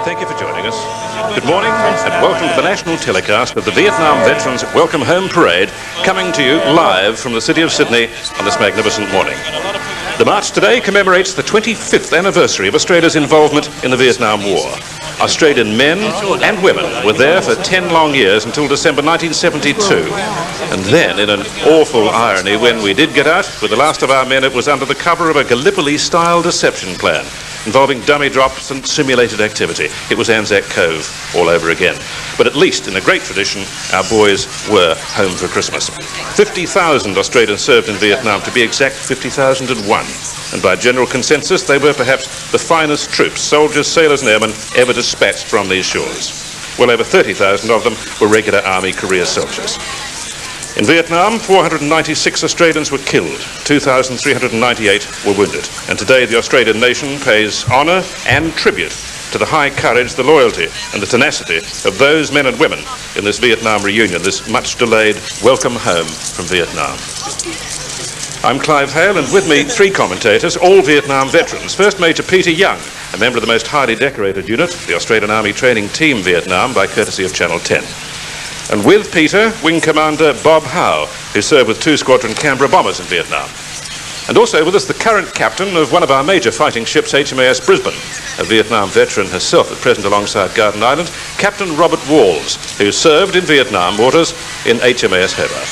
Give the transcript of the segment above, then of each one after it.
Thank you for joining us. Good morning and welcome to the national telecast of the Vietnam Veterans Welcome Home Parade, coming to you live from the city of Sydney on this magnificent morning. The march today commemorates the 25th anniversary of Australia's involvement in the Vietnam War. Australian men and women were there for 10 long years until December 1972. And then, in an awful irony, when we did get out, with the last of our men, it was under the cover of a Gallipoli-style deception plan involving dummy drops and simulated activity. It was Anzac Cove all over again. But at least, in a great tradition, our boys were home for Christmas. 50,000 Australians served in Vietnam, to be exact, 50,001. And by general consensus, they were perhaps the finest troops, soldiers, sailors and airmen, ever dispatched from these shores. Well over 30,000 of them were regular Army career soldiers. In Vietnam, 496 Australians were killed, 2,398 were wounded. And today the Australian nation pays honour and tribute to the high courage, the loyalty and the tenacity of those men and women in this Vietnam reunion, this much delayed welcome home from Vietnam. I'm Clive Hale, and with me three commentators, all Vietnam veterans. First, Major Peter Young, a member of the most highly decorated unit, the Australian Army Training Team Vietnam, by courtesy of Channel 10. And with Peter, Wing Commander Bob Howe, who served with 2 Squadron Canberra bombers in Vietnam. And also with us, the current captain of one of our major fighting ships, HMAS Brisbane, a Vietnam veteran herself at present alongside Garden Island, Captain Robert Walls, who served in Vietnam waters in HMAS Hobart.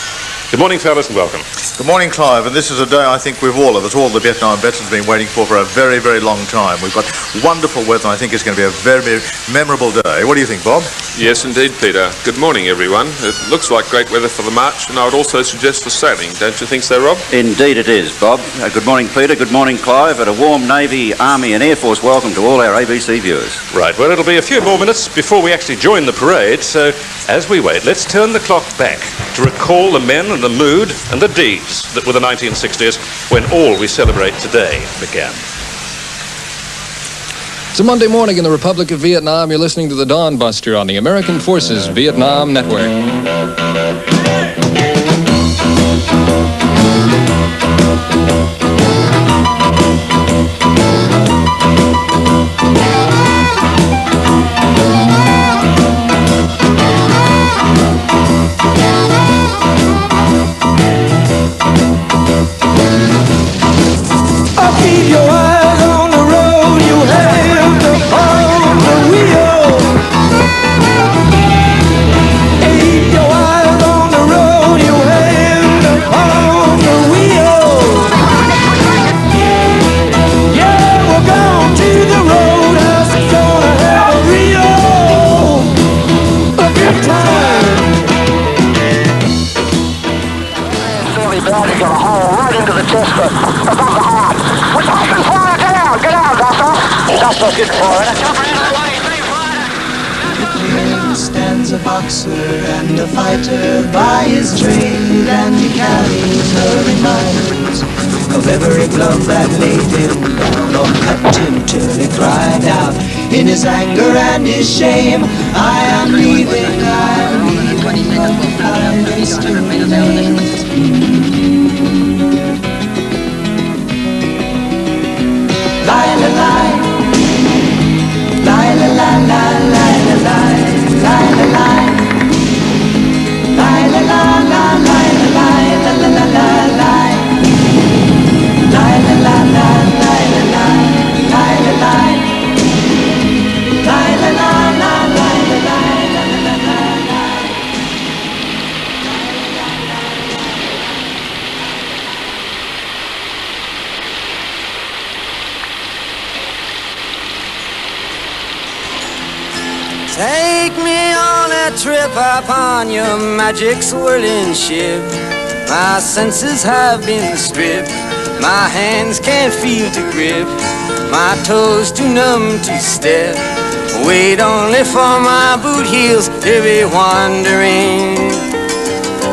Good morning, fellas, and welcome. Good morning, Clive, and this is a day I think we've all of us, all the Vietnam veterans, been waiting for a very, very long time. We've got wonderful weather, and I think it's going to be a very, very memorable day. What do you think, Bob? Yes, indeed, Peter. Good morning, everyone. It looks like great weather for the march, and I would also suggest for sailing. Don't you think so, Rob? Indeed it is, Bob. Good morning, Peter. Good morning, Clive. And a warm Navy, Army and Air Force welcome to all our ABC viewers. Right, well, it'll be a few more minutes before we actually join the parade, so as we wait, let's turn the clock back to recall the men and the mood and the deeds that were the 1960s when all we celebrate today began. It's a Monday morning in the Republic of Vietnam. You're listening to the Dawn Buster on the American Forces Vietnam Network. Keep your eyes on the road, you have to hold the wheel. Keep your eyes on the road, you have to hold the wheel. Yeah, we're going to the roadhouse, gonna have a real good time. Fairly bad, he's got a hole right into the chest above the heart. Get out, Doctor. Doctor's getting for it. Here stands a boxer and a fighter by his trade, and he carries the reminders of every blow that laid him down or cut him till he cried out in his anger and his shame, I am leaving, but he still remains. Take me on a trip upon your magic swirling ship. My senses have been stripped. My hands can't feel to grip. My toes too numb to step. Wait only for my boot heels to be wandering.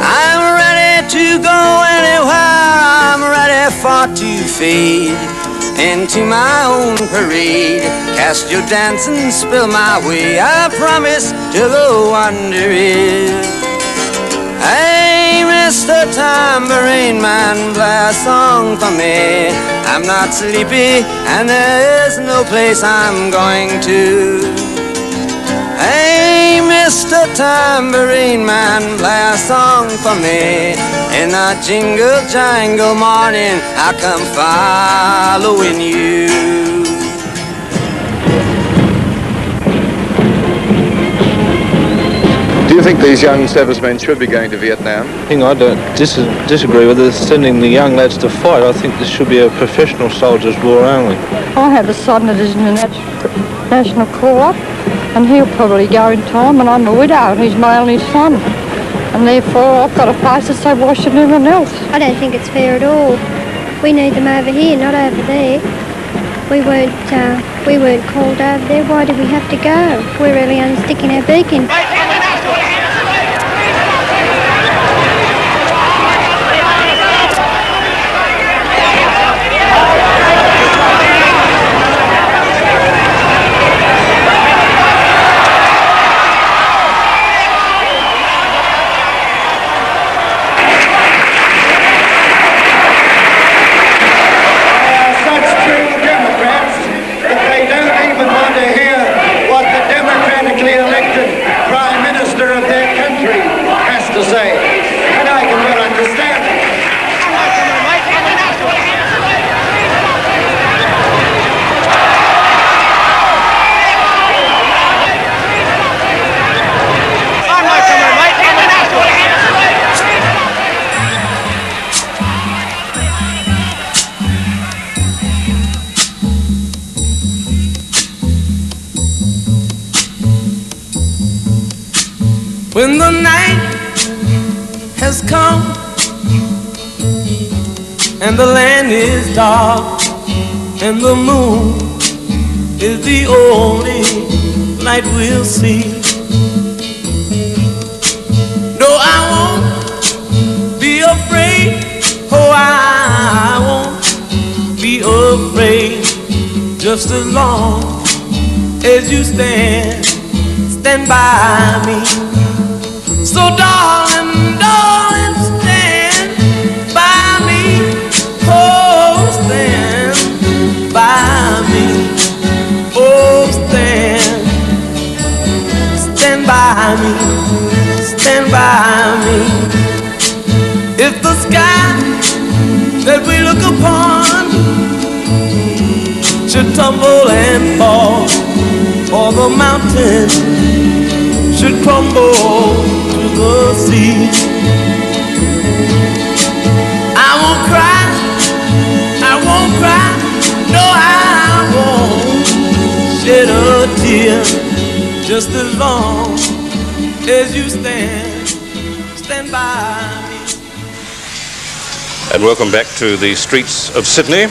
I'm ready to go anywhere. I'm ready for to fade into my own parade. Cast your dance and spill my way. I promise to go under it. Hey, Mr. Tambourine Man, play a song for me. I'm not sleepy and there is no place I'm going to. Mr. Tambourine Man, play a song for me. In a jingle jangle morning, I come following you. Do you think these young servicemen should be going to Vietnam? I don't disagree with this, sending the young lads to fight. I think this should be a professional soldiers' war only. I have a son that is in the National Corps, and he'll probably go in time, and I'm a widow, and he's my only son. And therefore I've got a face to say, why should anyone else? I don't think it's fair at all. We need them over here, not over there. We weren't called over there. Why did we have to go? We're really only sticking our beak in. When the night has come and the land is dark and the moon is the only light we'll see. No, I won't be afraid. Oh, I won't be afraid. Just as long as you stand by me. So darling, darling, stand by me. Oh, stand by me. Oh, stand by me. Stand by me. If the sky that we look upon should tumble and fall, or the mountain should crumble to the sea, I won't cry, no, I won't shed a tear. Just as long as you stand by me. And welcome back to the streets of Sydney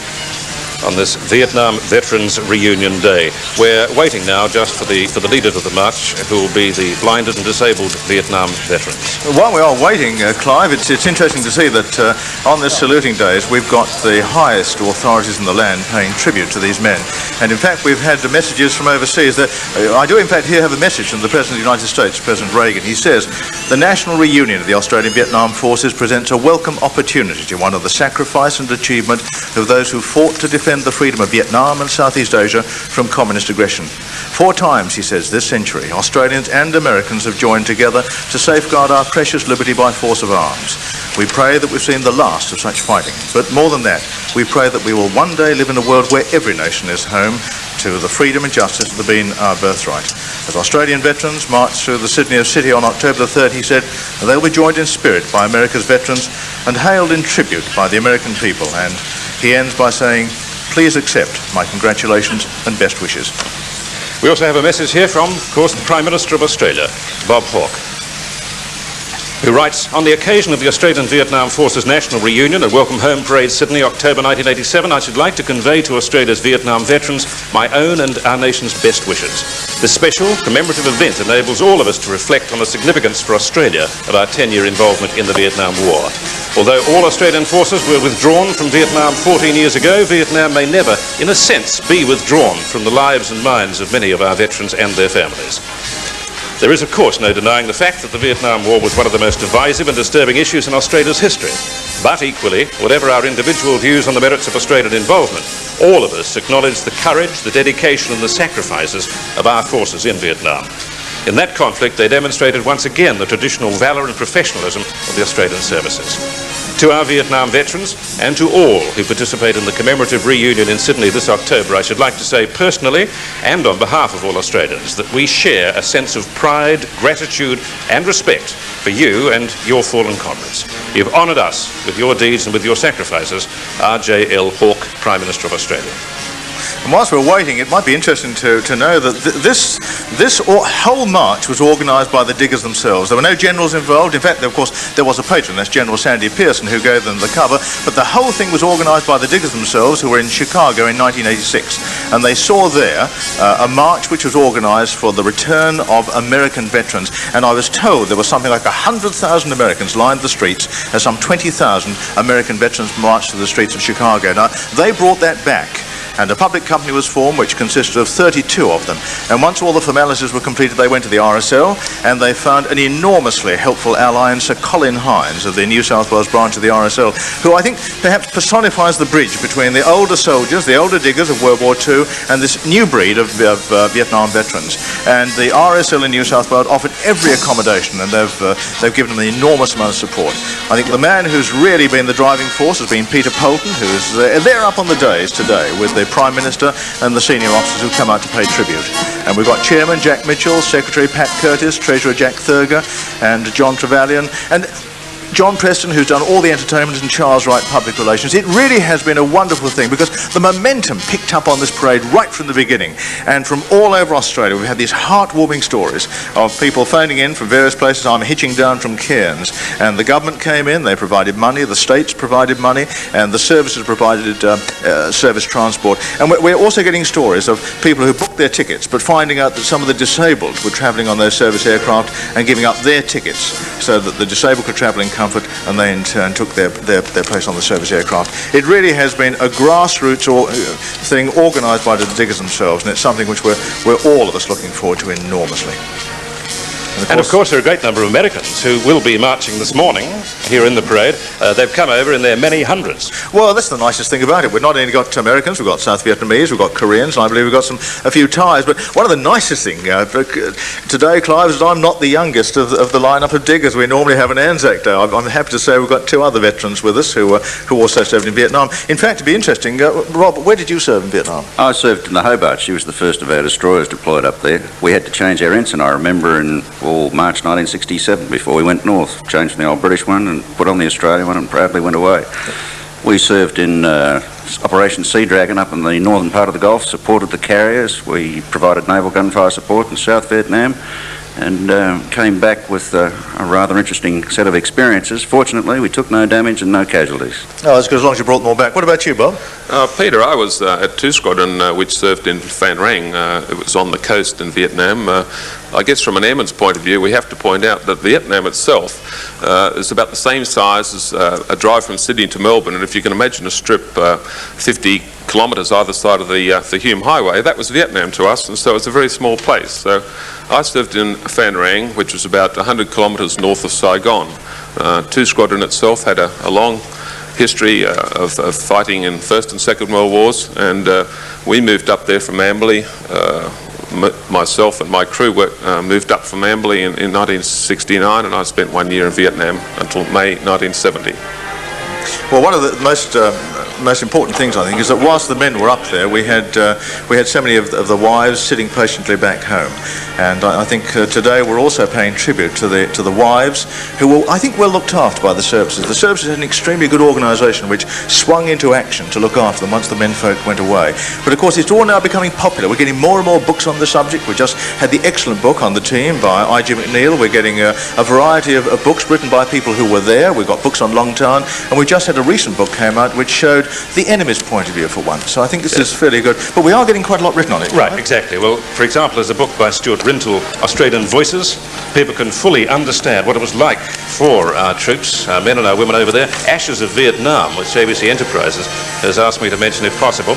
on this Vietnam Veterans Reunion Day. We're waiting now just for the leader of the march, who will be the blinded and disabled Vietnam veterans. While we are waiting, Clive, it's interesting to see that on this saluting days we've got the highest authorities in the land paying tribute to these men. And in fact we've had messages from overseas. That I do in fact here have a message from the President of the United States, President Reagan. He says, "The national reunion of the Australian Vietnam forces presents a welcome opportunity to honour the sacrifice and achievement of those who fought to defend the freedom of Vietnam and Southeast Asia from communist aggression. 4 times," he says, "this century, Australians and Americans have joined together to safeguard our precious liberty by force of arms. We pray that we've seen the last of such fighting. But more than that, we pray that we will one day live in a world where every nation is home to the freedom and justice that have been our birthright." As Australian veterans marched through the Sydney city on October the 3rd, he said, "They'll be joined in spirit by America's veterans and hailed in tribute by the American people." And he ends by saying, "Please accept my congratulations and best wishes." We also have a message here from, of course, the Prime Minister of Australia, Bob Hawke, who writes, "On the occasion of the Australian Vietnam Forces National Reunion at Welcome Home Parade, Sydney, October 1987, I should like to convey to Australia's Vietnam veterans my own and our nation's best wishes. This special commemorative event enables all of us to reflect on the significance for Australia of our 10-year involvement in the Vietnam War. Although all Australian forces were withdrawn from Vietnam 14 years ago, Vietnam may never, in a sense, be withdrawn from the lives and minds of many of our veterans and their families. There is, of course, no denying the fact that the Vietnam War was one of the most divisive and disturbing issues in Australia's history. But equally, whatever our individual views on the merits of Australian involvement, all of us acknowledge the courage, the dedication and the sacrifices of our forces in Vietnam. In that conflict, they demonstrated once again the traditional valour and professionalism of the Australian services. To our Vietnam veterans and to all who participate in the commemorative reunion in Sydney this October, I should like to say personally and on behalf of all Australians that we share a sense of pride, gratitude and respect for you and your fallen comrades. You've honoured us with your deeds and with your sacrifices, R.J.L. Hawke, Prime Minister of Australia. And whilst we're waiting, it might be interesting to know that this whole march was organised by the diggers themselves. There were no generals involved. In fact, of course, there was a patron, that's General Sandy Pearson, who gave them the cover. But the whole thing was organised by the diggers themselves, who were in Chicago in 1986. And they saw there a march which was organised for the return of American veterans. And I was told there was something like 100,000 Americans lined the streets as some 20,000 American veterans marched to the streets of Chicago. Now, they brought that back. And a public company was formed which consisted of 32 of them. And once all the formalities were completed, they went to the RSL and they found an enormously helpful ally in Sir Colin Hines of the New South Wales branch of the RSL, who I think perhaps personifies the bridge between the older soldiers, the older diggers of World War II, and this new breed of Vietnam veterans. And the RSL in New South Wales offered every accommodation, and they've given them an enormous amount of support. I think the man who's really been the driving force has been Peter Polton, who's there up on the days today with the Prime Minister and the senior officers who come out to pay tribute. And we've got Chairman Jack Mitchell, Secretary Pat Curtis, Treasurer Jack Thurger, and John Trevelyan, and John Preston, who's done all the entertainment, and Charles Wright, Public Relations. It really has been a wonderful thing because the momentum picked up on this parade right from the beginning. And from all over Australia, we've had these heartwarming stories of people phoning in from various places. I'm hitching down from Cairns. And the government came in, they provided money, the states provided money, and the services provided service transport. And we're also getting stories of people who booked their tickets, but finding out that some of the disabled were travelling on those service aircraft and giving up their tickets so that the disabled could travel in comfort, and they in turn took their place on the service aircraft. It really has been a grassroots thing organised by the diggers themselves, and it's something which we're all of us looking forward to enormously. And of course there are a great number of Americans who will be marching this morning here in the parade. They've come over in their many hundreds. Well, that's the nicest thing about it. We've not only got Americans, we've got South Vietnamese, we've got Koreans, and I believe we've got a few Thais. But one of the nicest things today, Clive, is I'm not the youngest of the lineup of diggers. We normally have an Anzac Day. I'm happy to say we've got two other veterans with us who also served in Vietnam. In fact, it'd be interesting, Rob, where did you serve in Vietnam? I served in the Hobart. She was the first of our destroyers deployed up there. We had to change our ensign, I remember, in March 1967 before we went north. Changed from the old British one and put on the Australian one and proudly went away. We served in Operation Sea Dragon up in the northern part of the Gulf, supported the carriers. We provided naval gunfire support in South Vietnam and came back with a rather interesting set of experiences. Fortunately, we took no damage and no casualties. Oh, that's good, as long as you brought them all back. What about you, Bob? Peter, I was at 2 Squadron, which served in Phan Rang. It was on the coast in Vietnam. I guess from an airman's point of view, we have to point out that Vietnam itself is about the same size as a drive from Sydney to Melbourne. And if you can imagine a strip 50 kilometres either side of the Hume Highway, that was Vietnam to us, and so it's a very small place. So I served in Phan Rang, which was about 100 kilometres north of Saigon. 2 Squadron itself had a long history of fighting in First and Second World Wars, and we moved up there from Amberley. Myself and my crew moved up from Amberley in 1969, and I spent 1 year in Vietnam until May 1970. Well, one of the most important things, I think, is that whilst the men were up there, we had so many of the wives sitting patiently back home, and I think today we're also paying tribute to the wives who were, I think, well looked after by the services. The services had an extremely good organisation which swung into action to look after them once the menfolk went away. But of course, it's all now becoming popular. We're getting more and more books on the subject. We just had the excellent book on the team by I.G. McNeill. We're getting a variety of books written by people who were there. We've got books on Longtown, and we just had a recent book came out which showed the enemy's point of view for once. So I think this is fairly good. But we are getting quite a lot written on it. Right, exactly. Well, for example, there's a book by Stuart Rintoul, Australian Voices. People can fully understand what it was like for our troops, our men and our women over there. Ashes of Vietnam, which ABC Enterprises has asked me to mention if possible.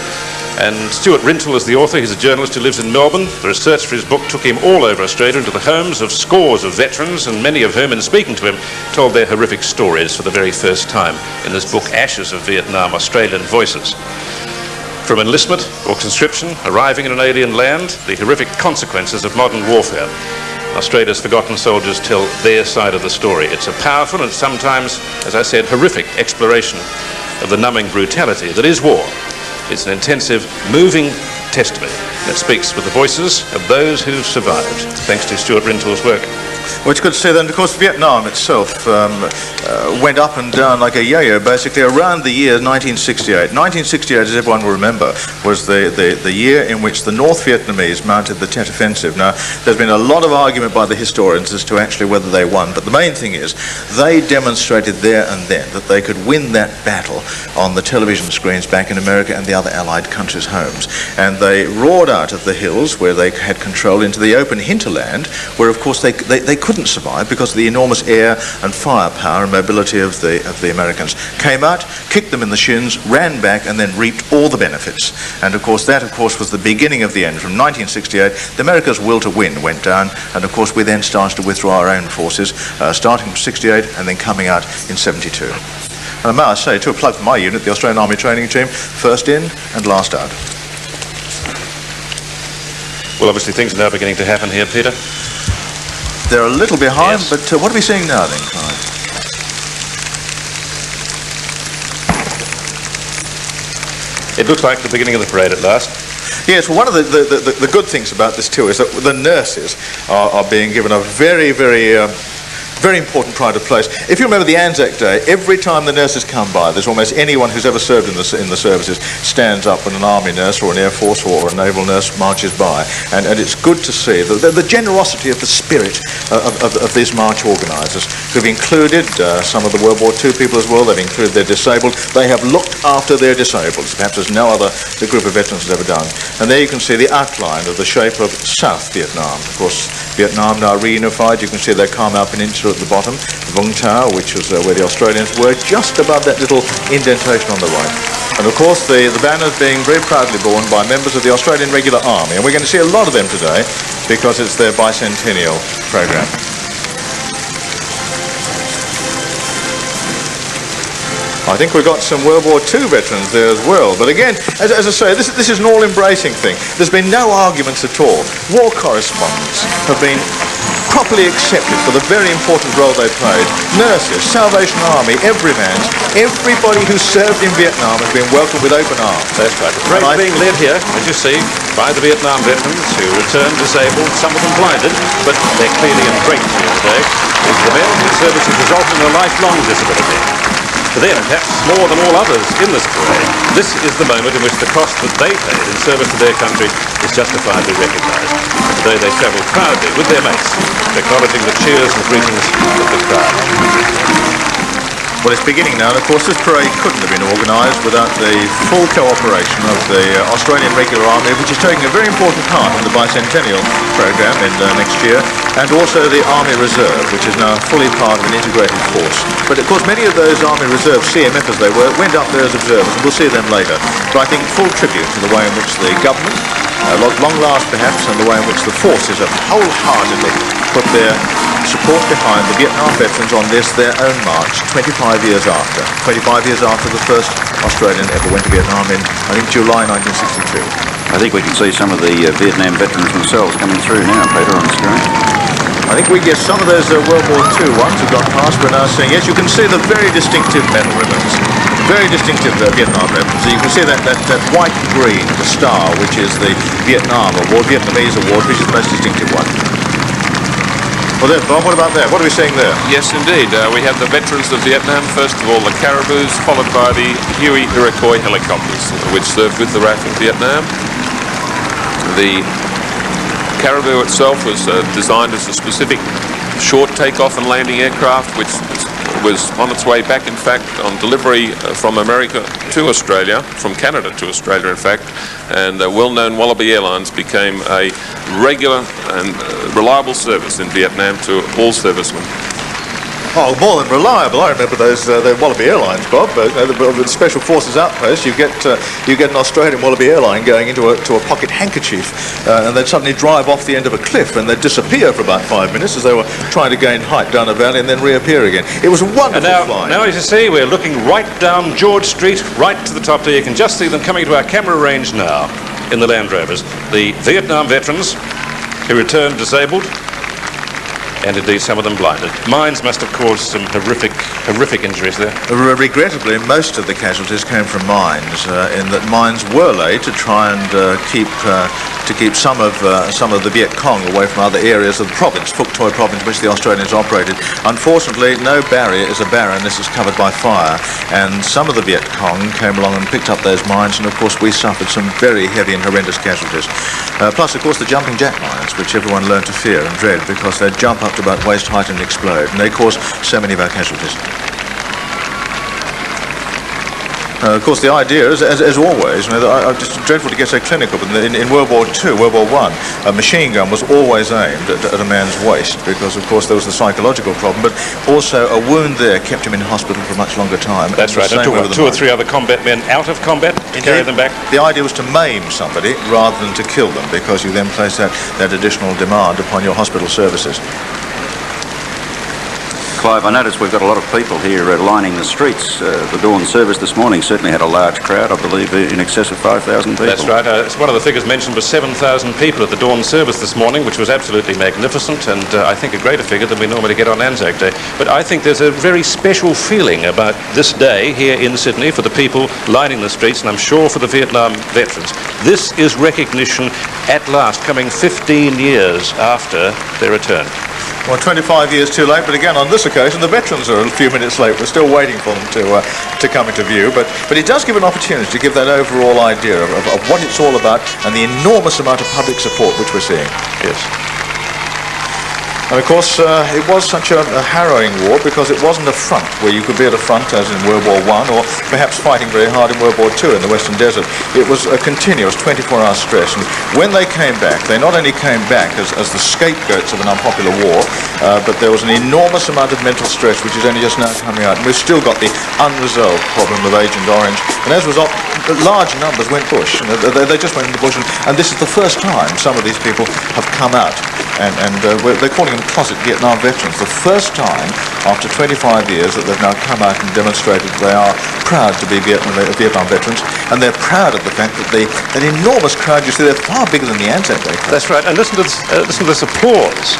And Stuart Rintoul is the author. He's a journalist who lives in Melbourne. The research for his book took him all over Australia, into the homes of scores of veterans, and many of whom, in speaking to him, told their horrific stories for the very first time in this book, Ashes of Vietnam, Australian Voices. From enlistment or conscription, arriving in an alien land, the horrific consequences of modern warfare. Australia's forgotten soldiers tell their side of the story. It's a powerful and sometimes, as I said, horrific exploration of the numbing brutality that is war. It's an intensive, moving testimony that speaks with the voices of those who've survived, thanks to Stuart Rintoul's work. Well, it's good to see that. And of course, Vietnam itself went up and down like a yo-yo, basically, around the year 1968. 1968, as everyone will remember, was the year in which the North Vietnamese mounted the Tet Offensive. Now, there's been a lot of argument by the historians as to actually whether they won, but the main thing is they demonstrated there and then that they could win that battle on the television screens back in America and the other Allied countries' homes. And they roared out of the hills where they had control into the open hinterland, where, of course, they couldn't survive because of the enormous air and firepower and mobility of the Americans. Came out, kicked them in the shins, ran back, and then reaped all the benefits. And of course, that was the beginning of the end. From 1968, the America's will to win went down, and of course, we then started to withdraw our own forces, starting from 68 and then coming out in 72. And I must say, to a plug for my unit, the Australian Army Training Team, first in and last out. Well, obviously, things are now beginning to happen here, Peter. They're a little behind, yes. But what are we seeing now then, Clive? It looks like the beginning of the parade at last. Yes, well, one of the good things about this too is that the nurses are being given a very, very important pride of place. If you remember the Anzac Day, every time the nurses come by, there's almost anyone who's ever served in the services stands up when an army nurse or an air force or a naval nurse marches by, and it's good to see the generosity of the spirit of these march organisers, who've included some of the World War II people as well. They've included their disabled. They have looked after their disabled, perhaps as no other group of veterans has ever done. And there you can see the outline of the shape of South Vietnam. Of course, Vietnam now reunified. You can see the Carmel Peninsula at the bottom, Vung Tau, which was where the Australians were, just above that little indentation on the right. And of course the banners being very proudly borne by members of the Australian Regular Army, and we're going to see a lot of them today because it's their bicentennial program. I think we've got some World War II veterans there as well. But again, as I say, this is an all-embracing thing. There's been no arguments at all. War correspondents have been properly accepted for the very important role they played. Nurses, Salvation Army, everybody who served in Vietnam has been welcomed with open arms. That's right. The parade being led here, as you see, by the Vietnam veterans who returned disabled, some of them blinded, but they're clearly in great cheer today, is the men whose services resulted in a lifelong disability. For them, perhaps more than all others in this parade, this is the moment in which the cost that they paid in service to their country is justifiably recognised. Today they travel proudly with their mates, acknowledging the cheers and greetings of the crowd. Well, it's beginning now, and of course this parade couldn't have been organised without the full cooperation of the Australian Regular Army, which is taking a very important part in the bicentennial programme in next year, and also the Army Reserve, which is now fully part of an integrated force. But of course many of those Army Reserve, CMF as they were, went up there as observers, and we'll see them later. But I think full tribute to the way in which the government, long last perhaps, and the way in which the forces have wholeheartedly put their support behind the Vietnam veterans on this, their own march, 25 years after. 25 years after the first Australian ever went to Vietnam in, I think, July 1962. I think we can see some of the Vietnam veterans themselves coming through now, Peter, on the screen. I think we get some of those World War II ones have gone past. We're now seeing, yes, you can see the very distinctive medal ribbons. Very distinctive Vietnam ribbons. You can see that white and green, the star, which is the Vietnam Award, Vietnamese Award, which is the most distinctive one. Well then, Bob, what about there? What are we seeing there? Yes, indeed. We have the veterans of Vietnam. First of all, the Caribous, followed by the Huey Iroquois helicopters, which served with the RAF in Vietnam. The Caribou itself was designed as a specific short takeoff and landing aircraft, which was on its way back, in fact, on delivery from America to Australia, from Canada to Australia, in fact, and well-known Wallaby Airlines became a regular and reliable service in Vietnam to all servicemen. Oh, more than reliable. I remember those the Wallaby Airlines, Bob. The Special Forces outpost. You get an Australian Wallaby airline going into a pocket handkerchief, and they'd suddenly drive off the end of a cliff, and they'd disappear for about 5 minutes as they were trying to gain height down a valley, and then reappear again. It was a wonderful flying. Now, as you see, we're looking right down George Street, right to the top there. You can just see them coming to our camera range now in the Land Rovers. The Vietnam veterans who returned disabled, and indeed some of them blinded. Mines must have caused some horrific injuries there. Regrettably, most of the casualties came from mines, in that mines were laid to try and keep some of the Viet Cong away from other areas of the province, Phuoc Toi province, which the Australians operated. Unfortunately, no barrier is a barrier unless it's covered by fire, and some of the Viet Cong came along and picked up those mines, and of course we suffered some very heavy and horrendous casualties. Plus, of course, the jumping jack mines, which everyone learned to fear and dread because they'd jump up to about waist height and explode, and they caused so many of our casualties. Of course, the idea is, as always, I'm just dreadful to get so clinical, but in World War II, World War I, a machine gun was always aimed at a man's waist because, of course, there was the psychological problem, but also a wound there kept him in hospital for a much longer time. That's right, and two or three other combat men out of combat, carry them back. The idea was to maim somebody rather than to kill them, because you then place that additional demand upon your hospital services. Clive, I noticed we've got a lot of people here lining the streets. The dawn service this morning certainly had a large crowd, I believe in excess of 5,000 people. That's right. It's one of the figures mentioned was 7,000 people at the dawn service this morning, which was absolutely magnificent, and I think a greater figure than we normally get on Anzac Day. But I think there's a very special feeling about this day here in Sydney for the people lining the streets, and I'm sure for the Vietnam veterans. This is recognition at last, coming 15 years after their return. Well, 25 years too late, but again, on this occasion, the veterans are a few minutes late. We're still waiting for them to come into view, but it does give an opportunity to give that overall idea of what it's all about and the enormous amount of public support which we're seeing. Yes. And of course, it was such a harrowing war because it wasn't a front where you could be at a front as in World War I or perhaps fighting very hard in World War II in the Western Desert. It was a continuous 24-hour stress. And when they came back, they not only came back as the scapegoats of an unpopular war, but there was an enormous amount of mental stress which is only just now coming out. And we've still got the unresolved problem of Agent Orange. And as a result, large numbers went bush. They just went into the bush. And this is the first time some of these people have come out. And they're calling them closet Vietnam veterans. The first time after 25 years that they've now come out and demonstrated that they are proud to be Vietnam veterans, and they're proud of the fact that that enormous crowd, you see, they're far bigger than the Anzac Day crowd. That's right, and listen to this applause.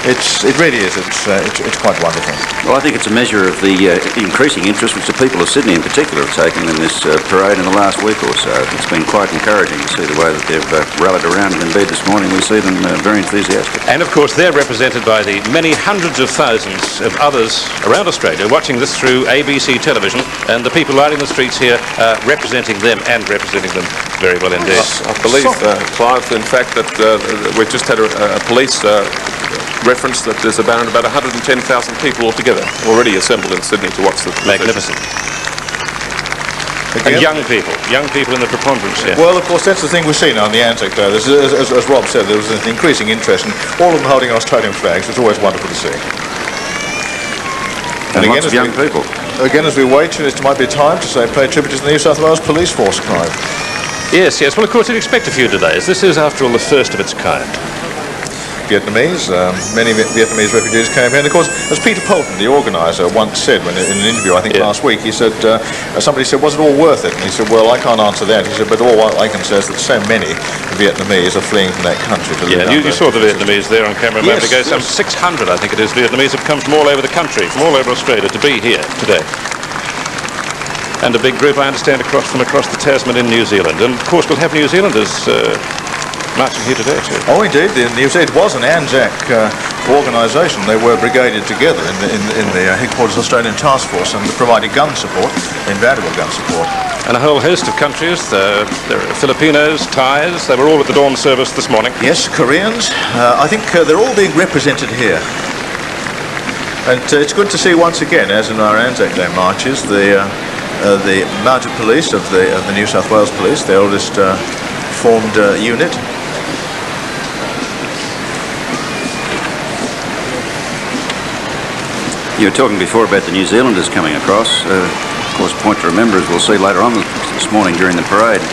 It really is. It's quite wonderful. Well, I think it's a measure of the increasing interest which the people of Sydney in particular have taken in this parade in the last week or so. It's been quite encouraging to see the way that they've rallied around, and indeed this morning we see them very enthusiastic. And of course they're represented by the many hundreds of thousands of others around Australia watching this through ABC television, and the people lining the streets here representing them and representing them very well indeed. I believe, Clive, in fact, that we've just had a police reference that there's about 110,000 people altogether already assembled in Sydney to watch the magnificent. And young people in the preponderance here. Well, of course, that's the thing we see now on the Anzac Day. As Rob said, there was an increasing interest, and all of them holding Australian flags. It's always wonderful to see. And again, lots of young people. Again, as we wait, it might be time to say play tribute to the New South Wales Police Force, Clive. Yes. Well, of course, you'd expect a few today, as this is, after all, the first of its kind. Vietnamese, many Vietnamese refugees came here, and of course, as Peter Polton, the organiser, once said in an interview, I think last week, he said, somebody said, was it all worth it? And he said, well, I can't answer that. He said, but all I can say is that so many Vietnamese are fleeing from that country. You saw the Vietnamese there on camera a moment ago. Some 600, I think it is, Vietnamese have come from all over the country, from all over Australia, to be here today. And a big group, I understand, from across the Tasman in New Zealand. And of course, we'll have New Zealanders marching here today too. Oh, indeed. It was an Anzac organisation. They were brigaded together in the headquarters Australian Task Force and provided gun support, invaluable gun support. And a whole host of countries. There are Filipinos, Thais. They were all at the dawn service this morning. Yes, Koreans. I think they're all being represented here. And it's good to see once again, as in our Anzac Day marches, the mounted police of the New South Wales Police, the oldest formed unit. You were talking before about the New Zealanders coming across. Of course, a point to remember, as we'll see later on this morning during the parade,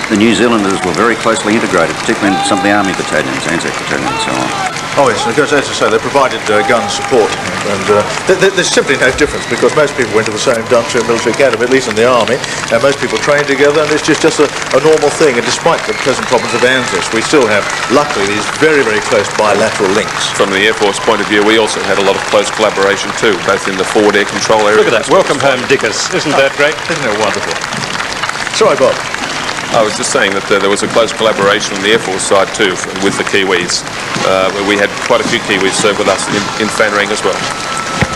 the New Zealanders were very closely integrated, particularly in some of the army battalions, Anzac battalions and so on. Oh yes, because as I say, they provided gun support, and there's simply no difference because most people went to the same Densmore military academy, at least in the army, and most people trained together, and it's just a normal thing. And despite the present problems of ANZUS, we still have, luckily, these very, very close bilateral links. From the Air Force point of view, we also had a lot of close collaboration too, both in the forward air control area. Look at that. Welcome home, Dickers. Isn't that great? Isn't it wonderful? Sorry, Bob. I was just saying that there was a close collaboration on the Air Force side too with the Kiwis, where we had quite a few Kiwis serve with us in Fan Rang as well.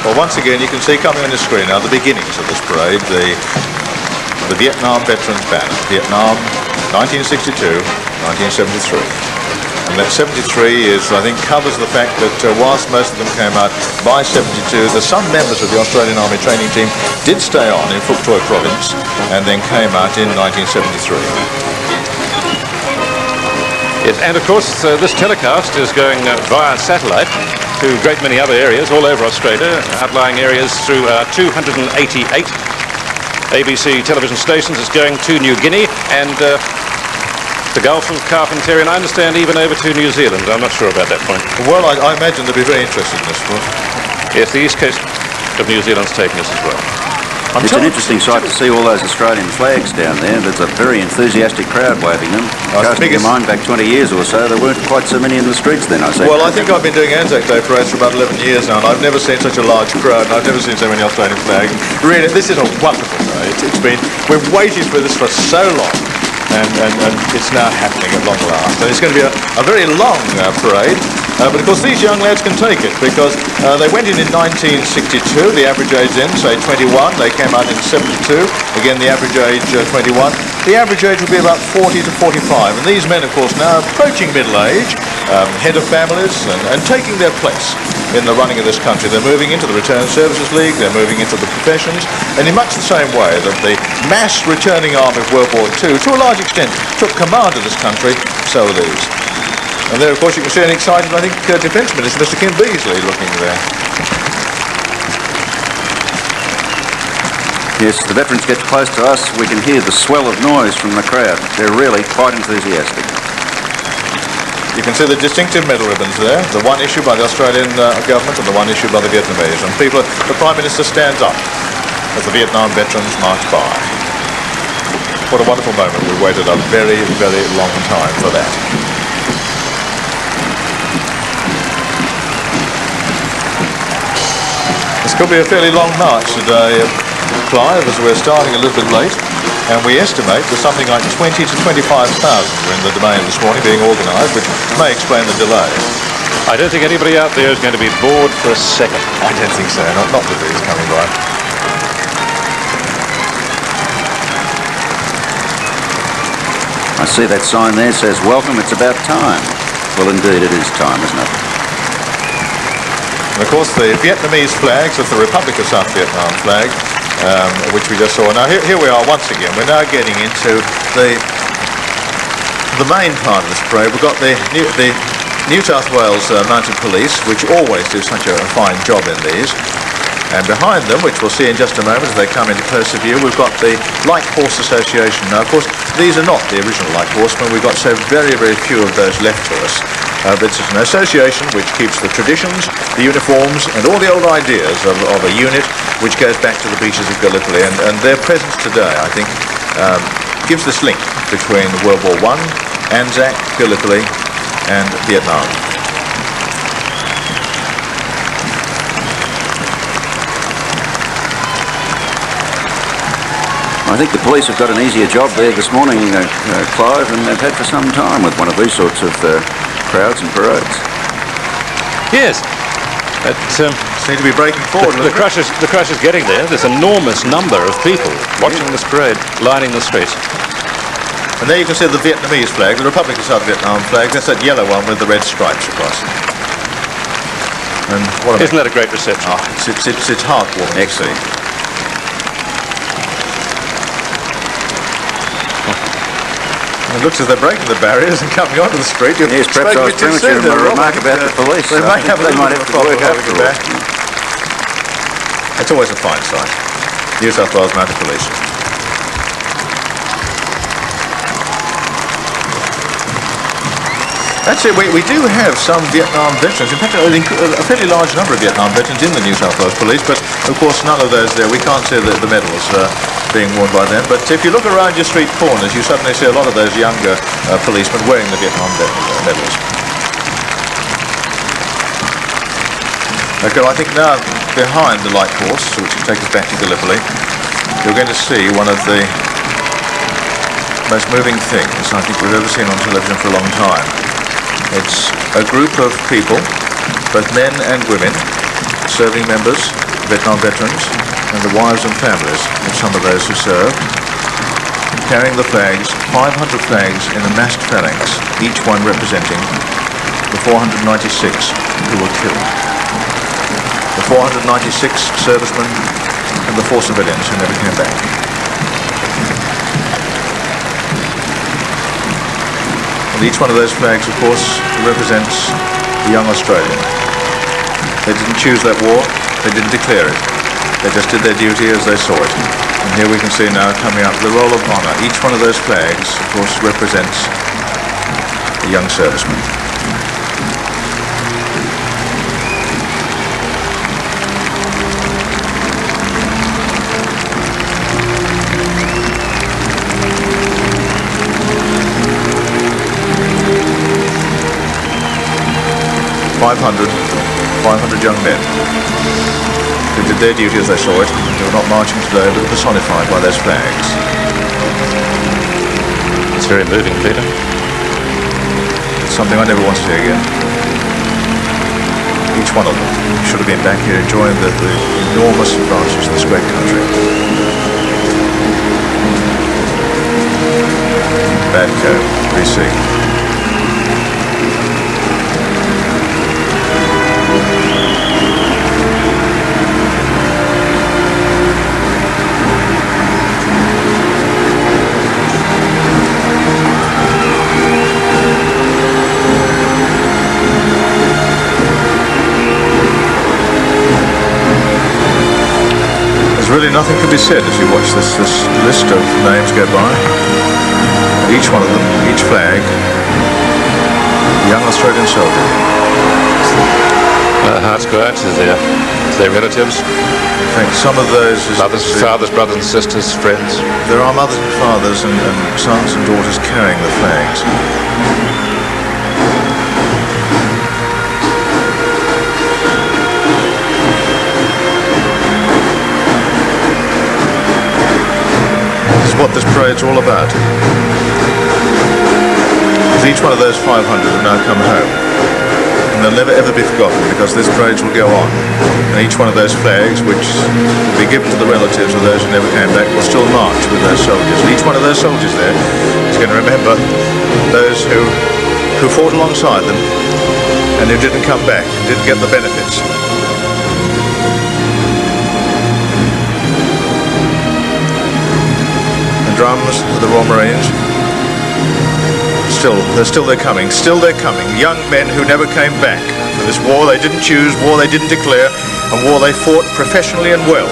Well, once again, you can see coming on the screen now the beginnings of this parade, the Vietnam Veterans Banner, Vietnam 1962, 1973. And that 73 is, I think, covers the fact that whilst most of them came out by 72, there's some members of the Australian Army training team did stay on in Phuoc Toi province and then came out in 1973. Yes, and of course this telecast is going via satellite to a great many other areas all over Australia, outlying areas through 288 ABC television stations. It's going to New Guinea and the Gulf of Carpentaria, and I understand even over to New Zealand. I'm not sure about that point. Well, I imagine they'll be very interested in this one. Yes, the east coast of New Zealand's taking us as well. It's an interesting sight to see all those Australian flags down there. There's a very enthusiastic crowd waving them. Casting your mind back 20 years or so, there weren't quite so many in the streets then, I say. Well, I think I've been doing Anzac Day parades for about 11 years now, and I've never seen such a large crowd, and I've never seen so many Australian flags. Really, this is a wonderful day. We've waited for this for so long. And it's now happening at long last. And it's going to be a very long parade, but of course these young lads can take it because they went in 1962, the average age then, say 21, they came out in 72, again the average age 21. The average age will be about 40 to 45, and these men of course now approaching middle age, head of families and taking their place in the running of this country. They're moving into the Returned Services League, they're moving into the professions, and in much the same way that the mass returning army of World War II, to a large extent, took command of this country, so are these. And there, of course, you can see an excited, I think, Defence Minister, Mr. Kim Beazley, looking there. Yes, the veterans get close to us, we can hear the swell of noise from the crowd. They're really quite enthusiastic. You can see the distinctive medal ribbons there, the one issued by the Australian government and the one issued by the Vietnamese. And the Prime Minister stands up as the Vietnam veterans march by. What a wonderful moment. We've waited a very, very long time for that. This could be a fairly long march today, Clive, as we're starting a little bit late. And we estimate there's something like 20 to 25,000 were in the domain this morning being organised, which may explain the delay. I don't think anybody out there is going to be bored for a second. I don't think so, not with these coming by. I see that sign there says, welcome, it's about time. Well, indeed, it is time, isn't it? And of course, the Vietnamese flags, that's the Republic of South Vietnam flag, which we just saw. Now here we are once again. We're now getting into the main part of this parade. We've got the New South Wales Mounted Police, which always do such a fine job in these. And behind them, which we'll see in just a moment as they come into closer view, we've got the Light Horse Association. Now, of course, these are not the original Light Horsemen. We've got so very, very few of those left to us. But it's an association which keeps the traditions, the uniforms, and all the old ideas of a unit which goes back to the beaches of Gallipoli. And their presence today, I think, gives this link between World War I, Anzac, Gallipoli, and Vietnam. I think the police have got an easier job there this morning, Clive, than they've had for some time with one of these sorts of crowds and parades. Yes. Seem to be breaking forward. The crush is getting there. There's an enormous number of people watching this parade, lining the streets. And there you can see the Vietnamese flag, the Republic of South Vietnam flag. That's that yellow one with the red stripes across. And isn't that a great reception? Oh, it's heartwarming. Excellent. It looks as they're breaking the barriers and coming onto the street. Yes, perhaps I was premature in my remark about the police. They might have to work after all. It's always a fine sight. New South Wales Mounted Police. That's it. We do have some Vietnam veterans. In fact, a fairly large number of Vietnam veterans in the New South Wales Police, but of course none of those there. We can't see the medals being worn by them. But if you look around your street corners, you suddenly see a lot of those younger policemen wearing the Vietnam medals. Okay, I think now behind the light horse, which will take us back to Gallipoli, you're going to see one of the most moving things I think we've ever seen on television for a long time. It's a group of people, both men and women, serving members, Vietnam veterans, and the wives and families of some of those who served, carrying the flags, 500 flags in a massed phalanx, each one representing the 496 who were killed. The 496 servicemen and the 4 civilians who never came back. And each one of those flags, of course, represents the young Australian. They didn't choose that war, they didn't declare it. They just did their duty as they saw it. And here we can see now coming up the roll of honour. Each one of those flags, of course, represents a young serviceman. $500 young men who did their duty as they saw it. They were not marching today, but personified by those flags. It's very moving, Peter. It's something I never want to see again. Each one of them should have been back here enjoying the enormous advantages of this great country. Badco, BC. Really nothing can be said as you watch this list of names go by. Each one of them, each flag, a young Australian soldier. Hearts go out to their relatives. In fact, some of those... Fathers, brothers and sisters, friends. There are mothers and fathers and sons and daughters carrying the flags. What this parade's all about. Each one of those 500 have now come home, and they'll never ever be forgotten because this parade will go on, and each one of those flags, which will be given to the relatives of those who never came back, will still march with those soldiers. And each one of those soldiers there is going to remember those who fought alongside them and who didn't come back, didn't get the benefits. Drums of the Royal Marines. They're coming. Still they're coming. Young men who never came back for this war they didn't choose, war they didn't declare, a war they fought professionally and well,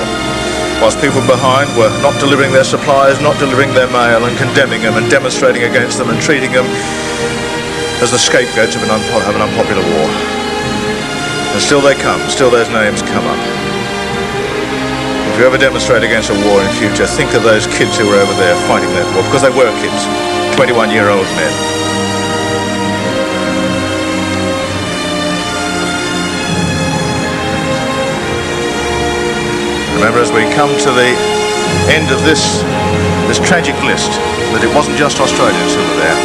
whilst people behind were not delivering their supplies, not delivering their mail, and condemning them and demonstrating against them and treating them as the scapegoats of an unpopular war. And still they come. Still those names come up. If you ever demonstrate against a war in future, think of those kids who were over there fighting that war, because they were kids, 21-year-old men. Remember, as we come to the end of this tragic list, that it wasn't just Australians who were there.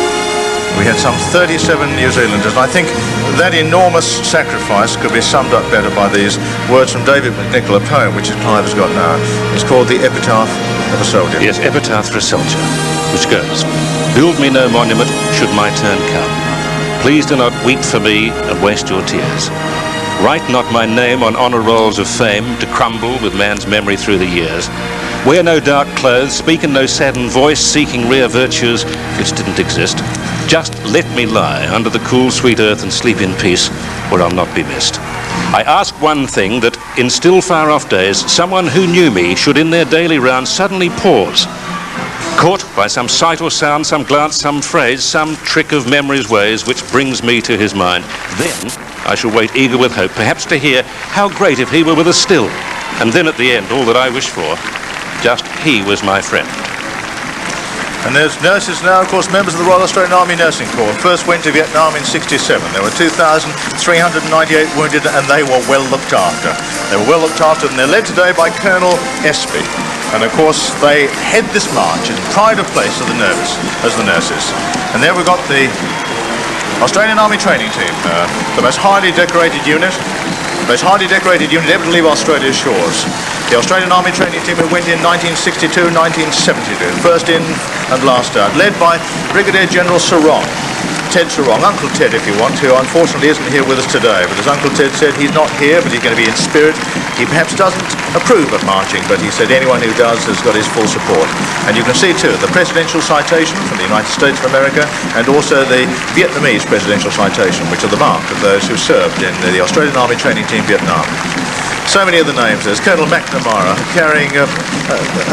We had some 37 New Zealanders, and I think that enormous sacrifice could be summed up better by these words from David McNichol, a poem which Clive has got now. It's called The Epitaph of a Soldier. Yes, Epitaph for a Soldier, which goes, "Build me no monument should my turn come. Please do not weep for me and waste your tears. Write not my name on honour rolls of fame to crumble with man's memory through the years. Wear no dark clothes, speak in no saddened voice, seeking rare virtues which didn't exist. Just let me lie under the cool, sweet earth and sleep in peace, where I'll not be missed. I ask one thing, that in still far-off days, someone who knew me should in their daily round suddenly pause Caught by some sight or sound, some glance, some phrase, some trick of memory's ways which brings me to his mind. Then I shall wait eager with hope, perhaps to hear how great if he were with us still. And then at the end, all that I wish for, just he was my friend. And there's nurses now, of course, members of the Royal Australian Army Nursing Corps. First went to Vietnam in '67. There were 2,398 wounded, and they were well looked after. They were well looked after, and they're led today by Colonel Espy. And of course, they head this march in pride of place of the nurses. And there we've got the Australian Army Training Team, the most highly decorated unit ever to leave Australia's shores. The Australian Army Training Team who went in 1962, 1972, first in and last out, led by Brigadier General Sarong, Ted Sarong, Uncle Ted if you want, who unfortunately isn't here with us today. But as Uncle Ted said, he's not here, but he's going to be in spirit. He perhaps doesn't approve of marching, but he said anyone who does has got his full support. And you can see too, the presidential citation from the United States of America and also the Vietnamese presidential citation, which are the mark of those who served in the Australian Army Training Team Vietnam. So many of the names. There's Colonel McNamara carrying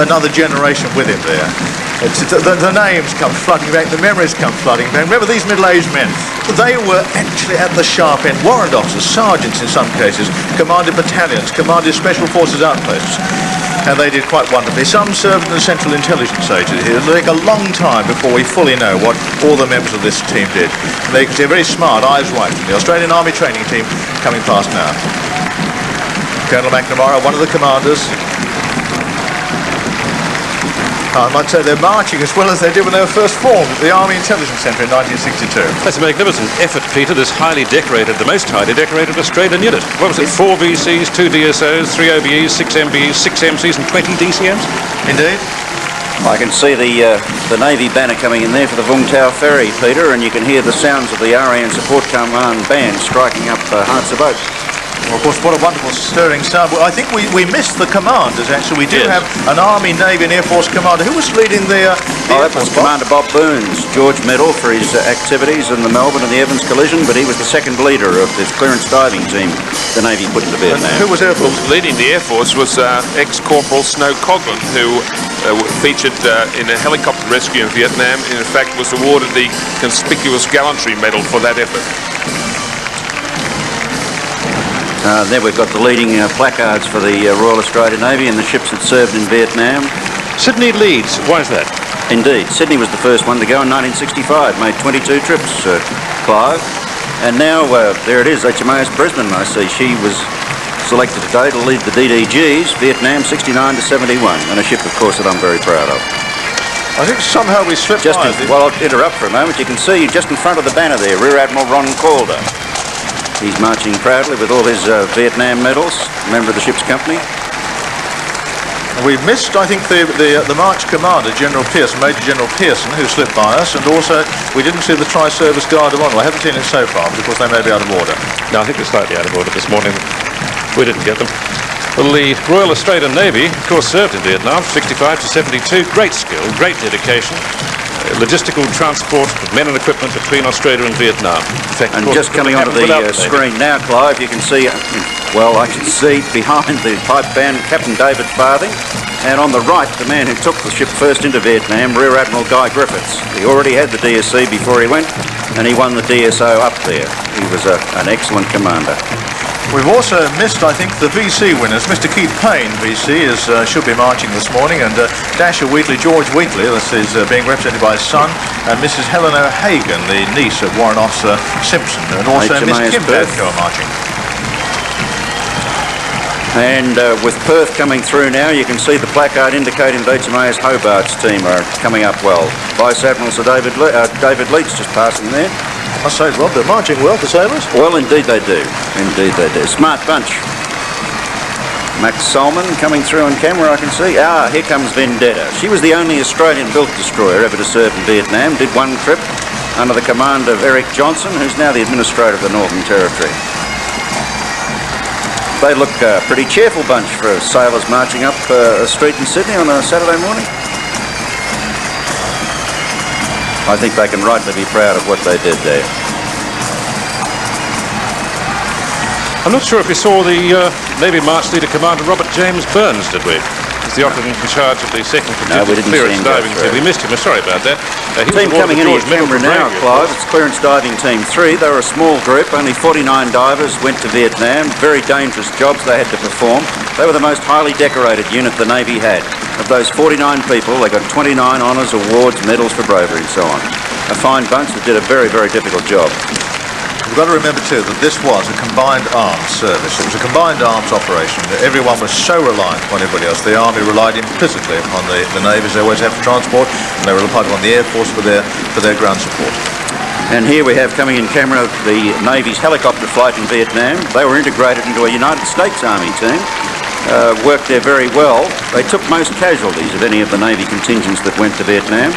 another generation with him there. The names come flooding back, the memories come flooding back. Remember these middle-aged men, they were actually at the sharp end. Warrant officers, sergeants in some cases, commanded battalions, commanded special forces outposts. And they did quite wonderfully. Some served in the Central Intelligence Agency. It'll take a long time before we fully know what all the members of this team did. And they're very smart, eyes wide. The Australian Army Training Team coming past now. Colonel McNamara, one of the commanders. I might say they're marching as well as they did when they were first formed at the Army Intelligence Centre in 1962. That's a magnificent effort, Peter, this highly decorated, the most highly decorated Australian unit. What was it, 4 VCs, 2 DSOs, 3 OBEs, 6 MBEs, 6 MCs and 20 DCMs? Indeed. I can see the Navy banner coming in there for the Vung Tau Ferry, Peter, and you can hear the sounds of the RAN Support Command band striking up Hearts of Oak. Well, of course, what a wonderful stirring sound. Well, I think we missed the commanders, actually. We do have an Army, Navy and Air Force commander. Who was leading the that was Commander Bob Burns, George Medal for his activities in the Melbourne and the Evans collision, but he was the second leader of the clearance diving team the Navy put into Vietnam. And who was Air Force? Leading the Air Force was ex-Corporal Snow Coghlan, who featured in a helicopter rescue in Vietnam, and in fact was awarded the Conspicuous Gallantry Medal for that effort. There we've got the leading placards for the Royal Australian Navy and the ships that served in Vietnam. Sydney leads. Why is that? Indeed. Sydney was the first one to go in 1965, made 22 trips, Clive. And now, there it is, HMAS Brisbane, I see. She was selected today to lead the DDGs, Vietnam 69 to 71, and a ship, of course, that I'm very proud of. I think somehow we slipped by. Well, I'll interrupt for a moment. You can see just in front of the banner there, Rear Admiral Ron Calder. He's marching proudly with all his Vietnam medals, member of the ship's company. We missed, I think, the March commander, General Pearson, Major General Pearson, who slipped by us, and also we didn't see the Tri-Service Guard of Honour. I haven't seen it so far, but of course they may be out of order. No, I think they're slightly out of order this morning. We didn't get them. Well, the Royal Australian Navy, of course, served in Vietnam, 65 to 72. Great skill, great dedication. Logistical transport of men and equipment between Australia and Vietnam. In fact, and just coming onto the screen now, Clive, you can see, well, I can see behind the pipe band Captain David Farthing, and on the right, the man who took the ship first into Vietnam, Rear Admiral Guy Griffiths. He already had the DSC before he went, and he won the DSO up there. He was an excellent commander. We've also missed, I think, the VC winners. Mr. Keith Payne, VC, should be marching this morning, and Dasher Wheatley, George Wheatley, this is being represented by his son, and Mrs. Helen O'Hagan, the niece of Warrant Officer Simpson, and also Miss Kim Badco are marching. And with Perth coming through now, you can see the placard indicating that HMAS Hobart's team are coming up well. Vice Admiral Sir David Leach just passing there. I must say, Rob, they're marching well for sailors. Well, indeed they do. Indeed they do. Smart bunch. Max Solomon coming through on camera, I can see. Here comes Vendetta. She was the only Australian-built destroyer ever to serve in Vietnam. Did one trip under the command of Eric Johnson, who's now the Administrator of the Northern Territory. They look a pretty cheerful bunch for sailors marching up a street in Sydney on a Saturday morning. I think they can rightly be proud of what they did there. I'm not sure if we saw the Navy March Leader Commander Robert James Burns, did we? He's the officer in charge of the 2nd No, we didn't see Clearance him go Diving through. Team. We missed him. Sorry about that. He was Team awarded coming the in George here, Medal Canberra for now, bravery, of Clive. course. It's Clearance Diving Team 3. They were a small group. Only 49 divers went to Vietnam. Very dangerous jobs they had to perform. They were the most highly decorated unit the Navy had. Of those 49 people, they got 29 honours, awards, medals for bravery and so on. A fine bunch that did a very, very difficult job. We've got to remember too that this was a combined arms service. It was a combined arms operation. Everyone was so reliant upon everybody else. The Army relied implicitly upon the Navy, as they always have for transport, and they relied upon the Air Force for their ground support. And here we have coming in camera the Navy's helicopter flight in Vietnam. They were integrated into a United States Army team. Worked there very well. They took most casualties of any of the Navy contingents that went to Vietnam.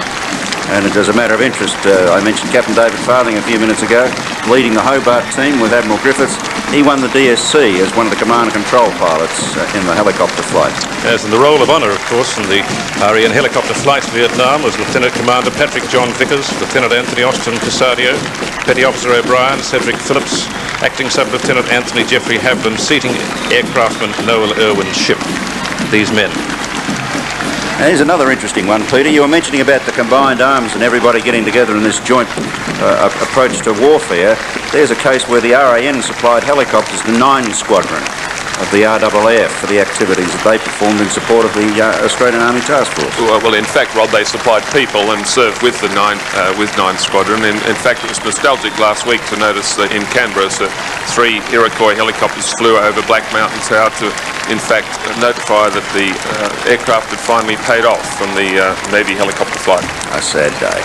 And as a matter of interest, I mentioned Captain David Farthing a few minutes ago, leading the Hobart team with Admiral Griffiths. He won the DSC as one of the command and control pilots in the helicopter flight. As in the roll of honour, of course, in the REN helicopter flight to Vietnam was Lieutenant Commander Patrick John Vickers, Lieutenant Anthony Austin Casadio, Petty Officer O'Brien, Cedric Phillips, Acting Sub-Lieutenant Anthony Jeffrey Havlin, seating aircraftman Noel Irwin's ship. These men. Now, here's another interesting one, Peter. You were mentioning about the combined arms and everybody getting together in this joint approach to warfare. There's a case where the RAN supplied helicopters to 9 Squadron of the RAAF for the activities that they performed in support of the Australian Army Task Force. Well, in fact, Rod, they supplied people and served with the 9 Squadron. In fact, it was nostalgic last week to notice that in Canberra, 3 Iroquois helicopters flew over Black Mountain Tower to, in fact, notify that the aircraft had finally paid off from the Navy helicopter flight. A sad day.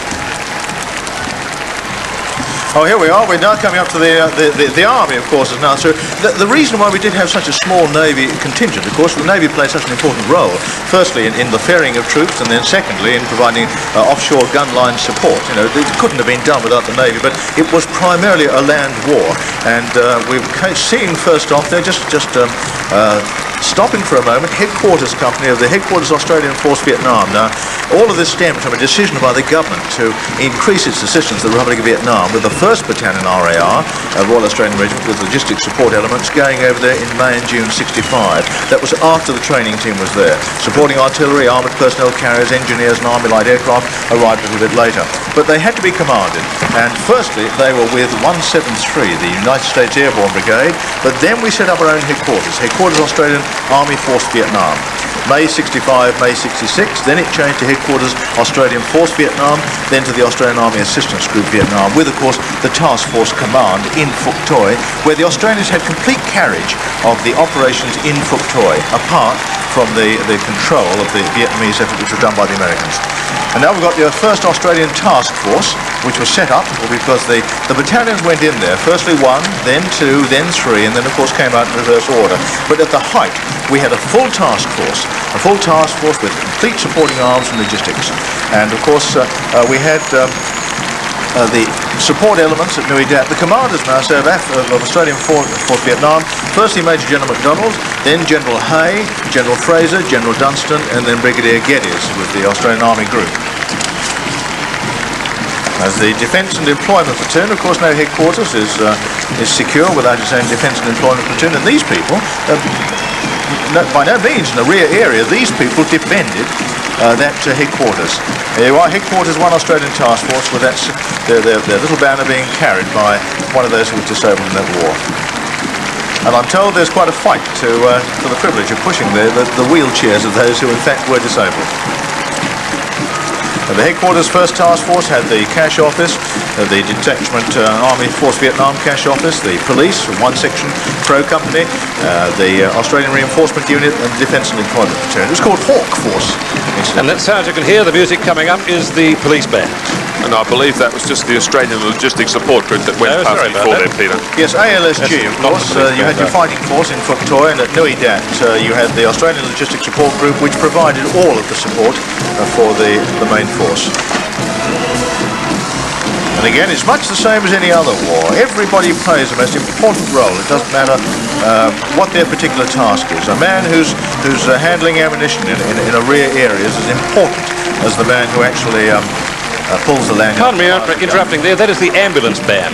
Oh, here we are. We're now coming up to the Army, of course, is now through. The reason why we did have such a small Navy contingent, of course, the Navy played such an important role. Firstly, in the ferrying of troops, and then secondly, in providing offshore gun line support. You know, it couldn't have been done without the Navy, but it was primarily a land war. And we've seen first off, they're just stopping for a moment, headquarters company of the Headquarters Australian Force Vietnam. Now, all of this stemmed from a decision by the government to increase its assistance to the Republic of Vietnam with the 1st Battalion RAR, Royal Australian Regiment, with logistic support elements going over there in May and June 65. That was after the training team was there. Supporting artillery, armoured personnel carriers, engineers and Army light aircraft arrived a little bit later. But they had to be commanded. And firstly, they were with 173, the United States Airborne Brigade, but then we set up our own headquarters, Headquarters Australian Army Force Vietnam. May 65, May 66, then it changed to Headquarters Australian Force Vietnam, then to the Australian Army Assistance Group Vietnam, with, of course, the Task Force Command in Phuoc Toi, where the Australians had complete carriage of the operations in Phuoc Toi, apart from the control of the Vietnamese effort, which was done by the Americans. And now we've got the 1st Australian Task Force, which was set up because the battalions went in there, firstly 1, then 2, then 3, and then of course came out in reverse order. But at the height, we had a full task force with complete supporting arms and logistics. And of course, we had the support elements at Nui Dat. The commanders now say of Australian Force Vietnam, firstly Major General MacDonald, then General Hay, General Fraser, General Dunstan, and then Brigadier Geddes with the Australian Army Group. As the Defence and Employment Platoon, of course, no headquarters is secure without its own Defence and Employment Platoon, and these people, by no means in the rear area, these people defended that headquarters. There you are, Headquarters 1 Australian Task Force, with their little banner being carried by one of those who was disabled in that war. And I'm told there's quite a fight for the privilege of pushing the wheelchairs of those who in fact were disabled. The Headquarters 1st Task Force had the cash office, the Detachment Army Force Vietnam cash office, the police, one section, Pro Company, the Australian Reinforcement Unit, and the Defence and Employment Platoon. It was called Hawk Force. And that sound you can hear, the music coming up, is the police band. And I believe that was just the Australian Logistic Support Group that went past before there, Peter. Yes, ALSG, of course. You had your fighting force in Phuoc Toi, and at Nui Dat you had the Australian Logistic Support Group, which provided all of the support for the main force. And again, it's much the same as any other war. Everybody plays the most important role. It doesn't matter what their particular task is. A man who's handling ammunition in a rear area is as important as the man who actually pulls the lanyard. Pardon me interrupting there. That is the ambulance band.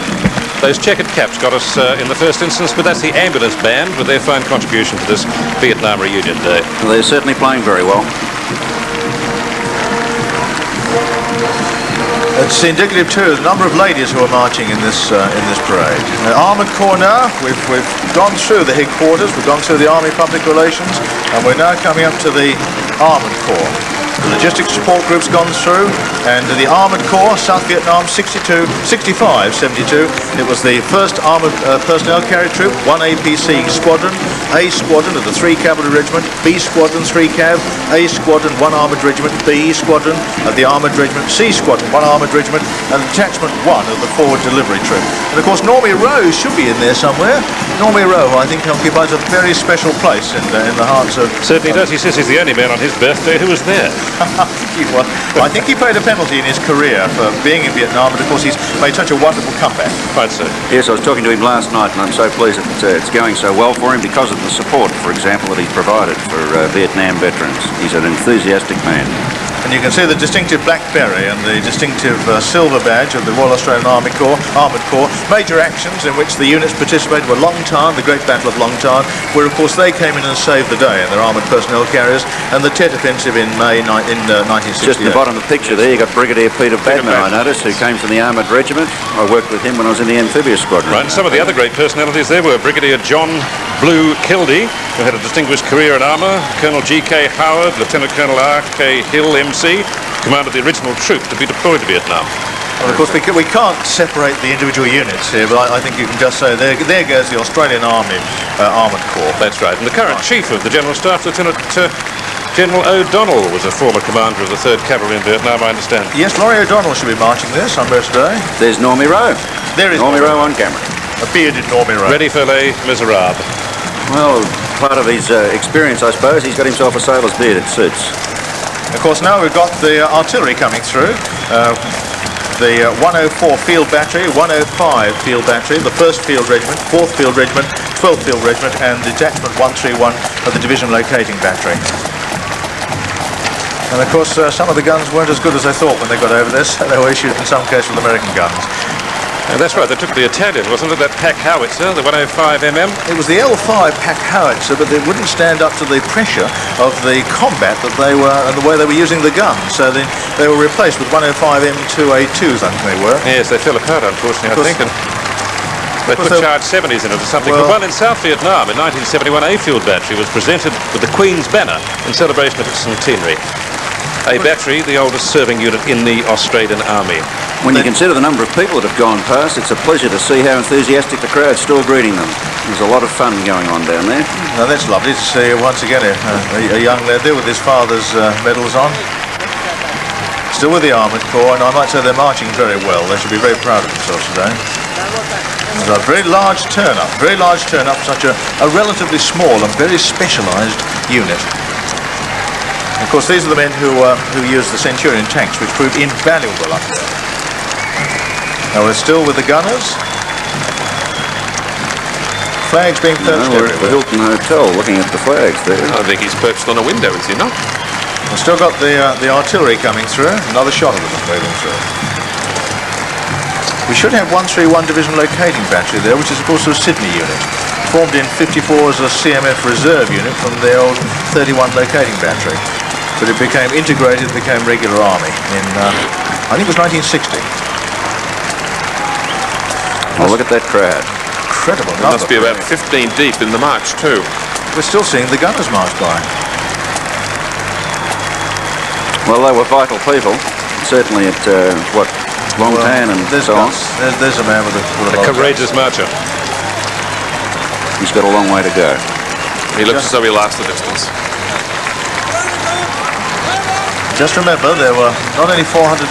Those checkered caps got us in the first instance, but that's the ambulance band with their fine contribution to this Vietnam reunion day. Well, they're certainly playing very well. It's indicative too of the number of ladies who are marching in this parade. Armoured Corps now, we've gone through the headquarters, we've gone through the Army Public Relations, and we're now coming up to the Armoured Corps. The logistics support group's gone through, and the Armoured Corps, South Vietnam 65, 72. It was the 1st Armoured Personnel Carrier Troop, 1 APC Squadron, A Squadron of the 3 Cavalry Regiment, B Squadron 3 Cav, A Squadron 1 Armoured Regiment, B Squadron of the Armoured Regiment, C Squadron 1 Armoured Regiment, and Detachment 1 of the Forward Delivery Troop. And of course Normie Rowe should be in there somewhere. Normie Rowe, I think, occupies a very special place in the hearts of... Certainly does. He says he's the only man on his birthday who was there. Well, I think he paid a penalty in his career for being in Vietnam, but of course he's made such a wonderful comeback. Quite so. Yes, I was talking to him last night, and I'm so pleased that it's going so well for him because of the support, for example, that he's provided for Vietnam veterans. He's an enthusiastic man. And you can see the distinctive black beret and the distinctive silver badge of the Royal Australian Armoured Corps. Major actions in which the units participated were Long Tan, the Great Battle of Long Tan, where of course they came in and saved the day in their armoured personnel carriers, and the Tet Offensive in May in 1968. Just at the bottom of the picture there, you got Brigadier Peter Badman, I noticed, who came from the Armoured Regiment. I worked with him when I was in the Amphibious Squadron. Right, and some of the other great personalities there were Brigadier John Blue Kildee, who had a distinguished career in armour, Colonel G.K. Howard, Lieutenant Colonel R.K. Hill, MC, commanded the original troop to be deployed to Vietnam. Well, of course, we can't separate the individual units here, but I think you can just say there goes the Australian Army Armoured Corps. That's right. And the current Chief of the General Staff, Lieutenant General O'Donnell, was a former commander of the 3rd Cavalry in Vietnam, I understand. Yes, Laurie O'Donnell should be marching there somewhere today. There's Normie Rowe. There is Normie Rowe on camera. A bearded Normie Rowe. Ready for Les Miserables. Well, part of his experience, I suppose, he's got himself a sailor's beard, it suits. Of course, now we've got the artillery coming through. The 104 Field Battery, 105 Field Battery, the 1st Field Regiment, 4th Field Regiment, 12th Field Regiment, and Detachment 131 of the Division Locating Battery. And of course, some of the guns weren't as good as they thought when they got over this. They were issued in some cases with American guns. That's right, they took the Italian, wasn't it, that pack howitzer, the 105mm? It was the L5 pack howitzer, but they wouldn't stand up to the pressure of the combat that they were, and the way they were using the guns. So they were replaced with 105M2A2s, I think they were. Yes, they fell apart, unfortunately, I think. And they put charge 70s in it or something. Well, but while in South Vietnam, in 1971, A Field Battery was presented with the Queen's Banner in celebration of its centenary. A battery, the oldest serving unit in the Australian Army. When you consider the number of people that have gone past, it's a pleasure to see how enthusiastic the crowd's still greeting them. There's a lot of fun going on down there. Now that's lovely to see once again a young lad there with his father's medals on. Still with the Armoured Corps, and I might say they're marching very well. They should be very proud of themselves today. There's a very large turn-up for such a relatively small and very specialised unit. Of course, these are the men who use the Centurion tanks, which proved invaluable up there. Now we're still with the gunners. Flags being perched we're at the Hilton Hotel looking at the flags there. I think he's perched on a window, is he not? We've still got the artillery coming through. Another shot of them is moving through. We should have 131 Division Locating Battery there, which is of course a Sydney unit. Formed in 54 as a CMF reserve unit from the old 31 Locating Battery. But it became integrated, became regular army in, I think it was 1960. Oh, look at that crowd. Incredible. It must be about 15 deep in the march too. We're still seeing the gunners march by. Well, they were vital people. Certainly at, Long Tan and so on. There's a man with a courageous marcher. He's got a long way to go. He looks as though he lost the distance. Just remember, there were not only 496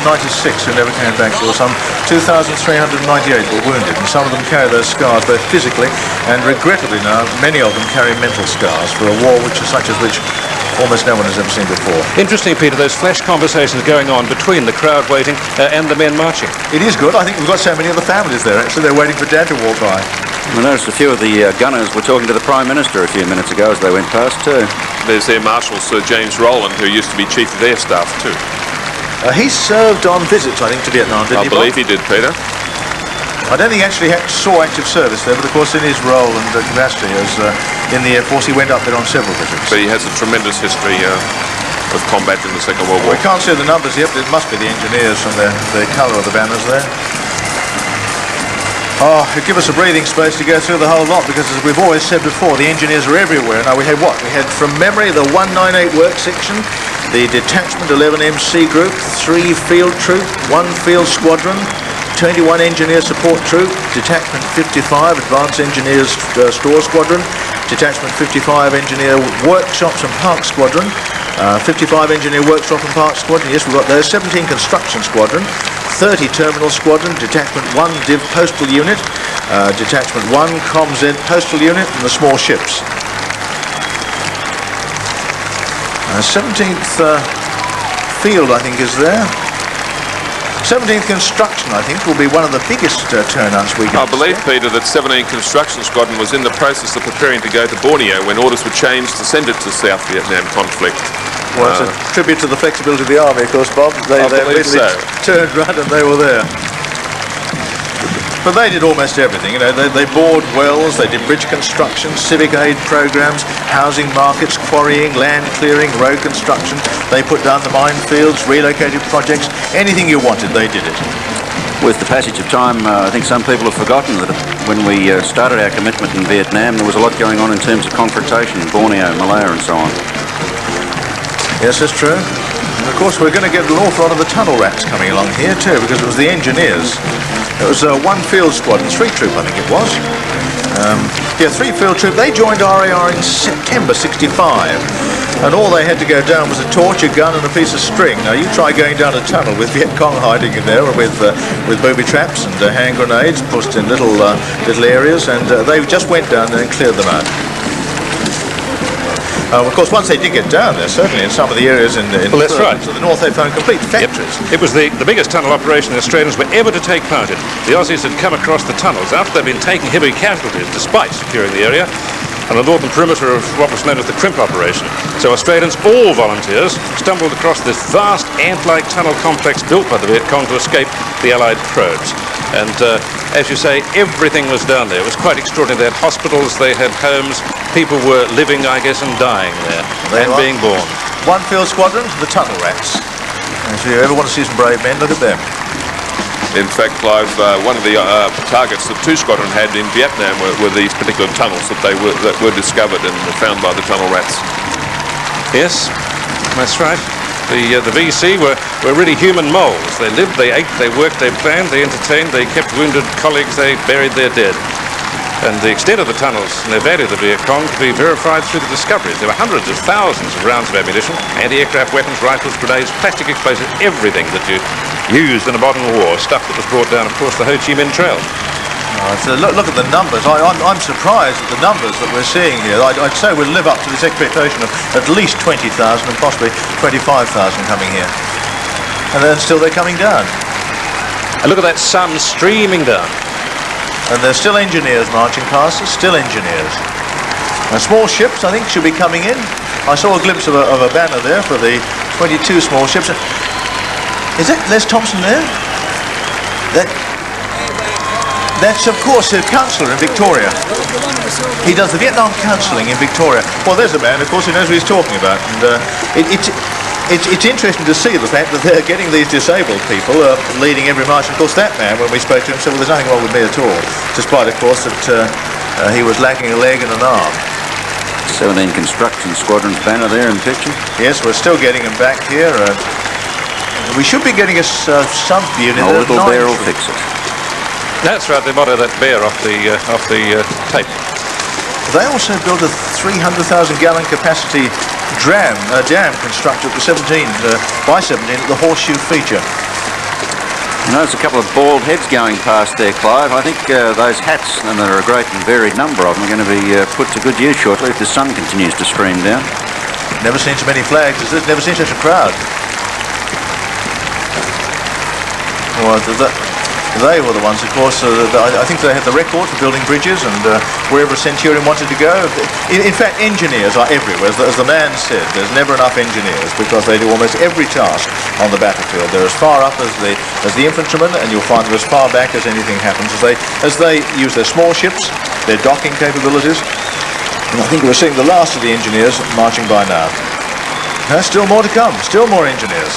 who never came back, there were some 2,398 were wounded, and some of them carry those scars both physically and regrettably now, many of them carry mental scars for a war such as which almost no one has ever seen before. Interesting, Peter, those flash conversations going on between the crowd waiting and the men marching. It is good. I think we've got so many of the families there, actually. They're waiting for Dad to walk by. I noticed a few of the gunners were talking to the Prime Minister a few minutes ago as they went past too. There's Air Marshal Sir James Rowland, who used to be Chief of Air Staff too. He served on visits, I think, to Vietnam, didn't he? I believe he did, Peter. I don't think he actually saw active service there, but of course in his role and capacity as in the Air Force, he went up there on several visits. But he has a tremendous history of combat in the Second World War. We can't see the numbers yet, but it must be the engineers from the colour of the banners there. Oh, it'd give us a breathing space to go through the whole lot, because as we've always said before, the engineers are everywhere. Now we had what? We had, from memory, the 198 work section, the Detachment 11 MC Group, 3 Field Troop, 1 Field Squadron, 21 Engineer Support Troop, Detachment 55 Advanced Engineers Store Squadron, Detachment 55 Engineer Workshops and Park Squadron, 55 Engineer Workshop and Park Squadron, yes, we've got those, 17 Construction Squadron, 30 Terminal Squadron, Detachment 1 Div Postal Unit, Detachment 1 Comms Ed Postal Unit, and the small ships. 17th Field, I think, is there. 17th Construction, I think, will be one of the biggest turnouts we can I believe, Peter, that 17th Construction Squadron was in the process of preparing to go to Borneo when orders were changed to send it to the South Vietnam conflict. Well, it's a tribute to the flexibility of the Army, of course, Bob. They immediately turned round and they were there. But they did almost everything, you know. They bored wells, they did bridge construction, civic aid programs, housing markets, quarrying, land clearing, road construction. They put down the minefields, relocated projects, anything you wanted, they did it. With the passage of time, I think some people have forgotten that when we started our commitment in Vietnam, there was a lot going on in terms of confrontation in Borneo, Malaya and so on. Yes, that's true. And of course, we're going to get an awful lot of the tunnel rats coming along here too, because it was the engineers. It was 1 Field Squadron, 3 Troop, I think it was. 3 Field Troop. They joined RAR in September '65, and all they had to go down was a torch, a gun, and a piece of string. Now you try going down a tunnel with Viet Cong hiding in there, with booby traps and hand grenades pushed in little areas, and they just went down there and cleared them out. Of course, once they did get down there, certainly in some of the areas in well, that's right. to the north, they found complete factories. Yep. It was the biggest tunnel operation the Australians were ever to take part in. The Aussies had come across the tunnels after they'd been taking heavy casualties, despite securing the area, on the northern perimeter of what was known as the Crimp operation. So Australians, all volunteers, stumbled across this vast ant-like tunnel complex built by the Viet Cong to escape the Allied probes. And as you say, everything was down there. It was quite extraordinary. They had hospitals, they had homes. People were living, I guess, and dying there, and being born. 1 Field Squadron, the tunnel rats. And if you ever want to see some brave men, look at them. In fact, Clive, one of the targets that 2 Squadron had in Vietnam were these particular tunnels that were discovered and found by the tunnel rats. Yes, that's right. The VC were really human moles. They lived, they ate, they worked, they planned, they entertained, they kept wounded colleagues, they buried their dead. And the extent of the tunnels and their value to the Viet Cong could be verified through the discoveries. There were hundreds of thousands of rounds of ammunition, anti-aircraft weapons, rifles, grenades, plastic explosives, everything that you used in a modern war, stuff that was brought down, of course, the Ho Chi Minh Trail. So look at the numbers. I'm surprised at the numbers that we're seeing here. I'd say we'll live up to this expectation of at least 20,000 and possibly 25,000 coming here. And then still they're coming down. And look at that sun streaming down. And there's still engineers marching past us, still engineers. Now, small ships, I think, should be coming in. I saw a glimpse of a banner there for the 22 small ships. Is it Les Thompson there? That's, of course, a councillor in Victoria. He does the Vietnam counselling in Victoria. Well, there's a man, of course, who knows what he's talking about. And it's interesting to see the fact that they're getting these disabled people leading every march. Of course, that man, when we spoke to him, said, well, there's nothing wrong with me at all, despite, of course, that he was lacking a leg and an arm. 17 Construction Squadron's banner there in picture. Yes, we're still getting them back here. We should be getting a sub-unit. A little bear will fix it. That's right, they modeled that bear off the tape. They also built a 300,000 gallon capacity dam constructed at the by 17 at the Horseshoe Feature. You know, there's a couple of bald heads going past there, Clive. I think those hats, and there are a great and varied number of them, are going to be put to good use shortly if the sun continues to stream down. Never seen so many flags as this, never seen such a crowd. Well, they were the ones, of course, I think they had the record for building bridges, and wherever a Centurion wanted to go. In fact, engineers are everywhere. As the man said, there's never enough engineers because they do almost every task on the battlefield. They're as far up as the infantrymen, and you'll find them as far back as anything happens as they use their small ships, their docking capabilities. And I think we're seeing the last of the engineers marching by now. There's still more to come, still more engineers.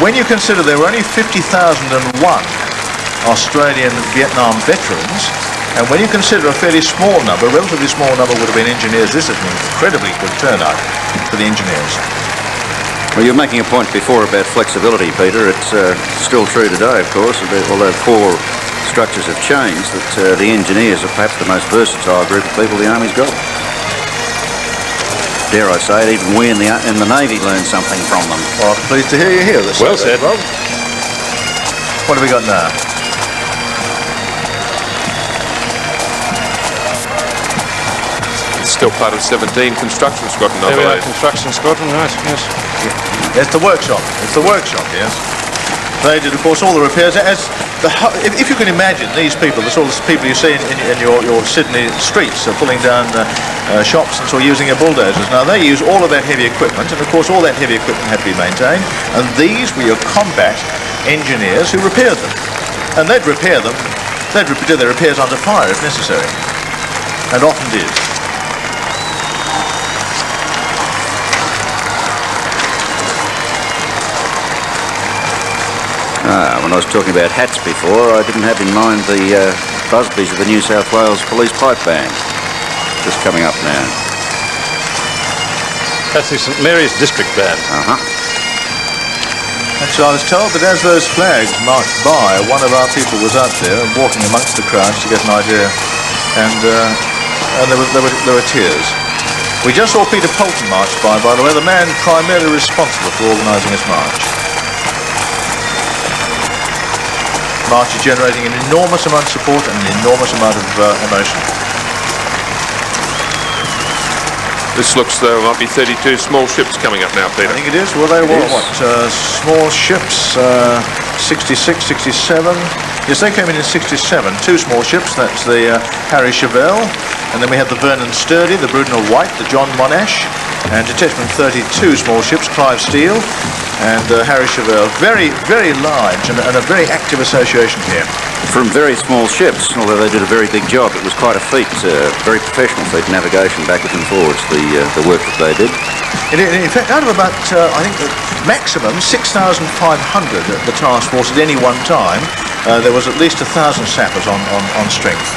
When you consider there were only 50,001 Australian Vietnam veterans, and when you consider a fairly small number, a relatively small number would have been engineers, this is an incredibly good turnout for the engineers. Well, you're making a point before about flexibility, Peter. It's still true today, of course, although core structures have changed, that the engineers are perhaps the most versatile group of people the Army's got. Dare I say it, even we in the Navy learned something from them. Well, pleased to hear you here. Well said, Rob. What have we got now? It's still part of 17 construction squadron, I There we are, believe. construction squadron, right, yes. It's the workshop. It's the workshop, yes. They did, of course, all the repairs. If you can imagine these people, the sort of people you see in your Sydney streets pulling down shops and sort of using their bulldozers. Now, they use all of that heavy equipment, and of course all that heavy equipment had to be maintained, and these were your combat engineers who repaired them. And they'd repair them, they'd do their repairs under fire if necessary, and often did. When I was talking about hats before, I didn't have in mind the Busbys of the New South Wales Police Pipe Band. Just coming up now. That's the St Mary's District Band. And so I was told that as those flags marched by, one of our people was out there walking amongst the crowds to get an idea, and there were tears. We just saw Peter Polton march by the way, the man primarily responsible for organising this march. March is generating an enormous amount of support and an enormous amount of emotion. This looks there might be 32 small ships coming up now, Peter. I think it is. Well, they were what? Small ships, 66, 67. Yes, they came in 67. Two small ships. That's the Harry Chevelle, and then we had the Vernon Sturdy, the Brudenell White, the John Monash, and Detachment 32 small ships, Clive Steele, and Harry Chevelle. Very, very large and a very active association here. From very small ships, although they did a very big job, it was quite a feat, very professional feat, navigation backwards and forwards, the work that they did. In fact, out of about, I think, the maximum 6,500 at the task force at any one time, there was at least 1,000 sappers on strength.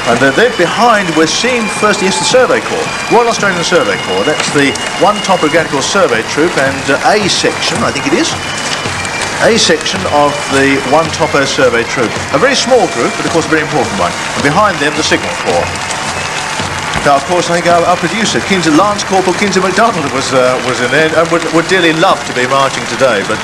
And they're behind, we're seeing first, yes, the Survey Corps, Royal Australian Survey Corps. That's the 1 Top Brigadier Survey Troop and A section, I think it is. A section of the 1 Topo Survey Troop. A very small group, but of course a very important one. And behind them, the Signal Corps. Now, of course, I think our producer, Lance Corporal Kinsey MacDonald, was in there and would dearly love to be marching today, but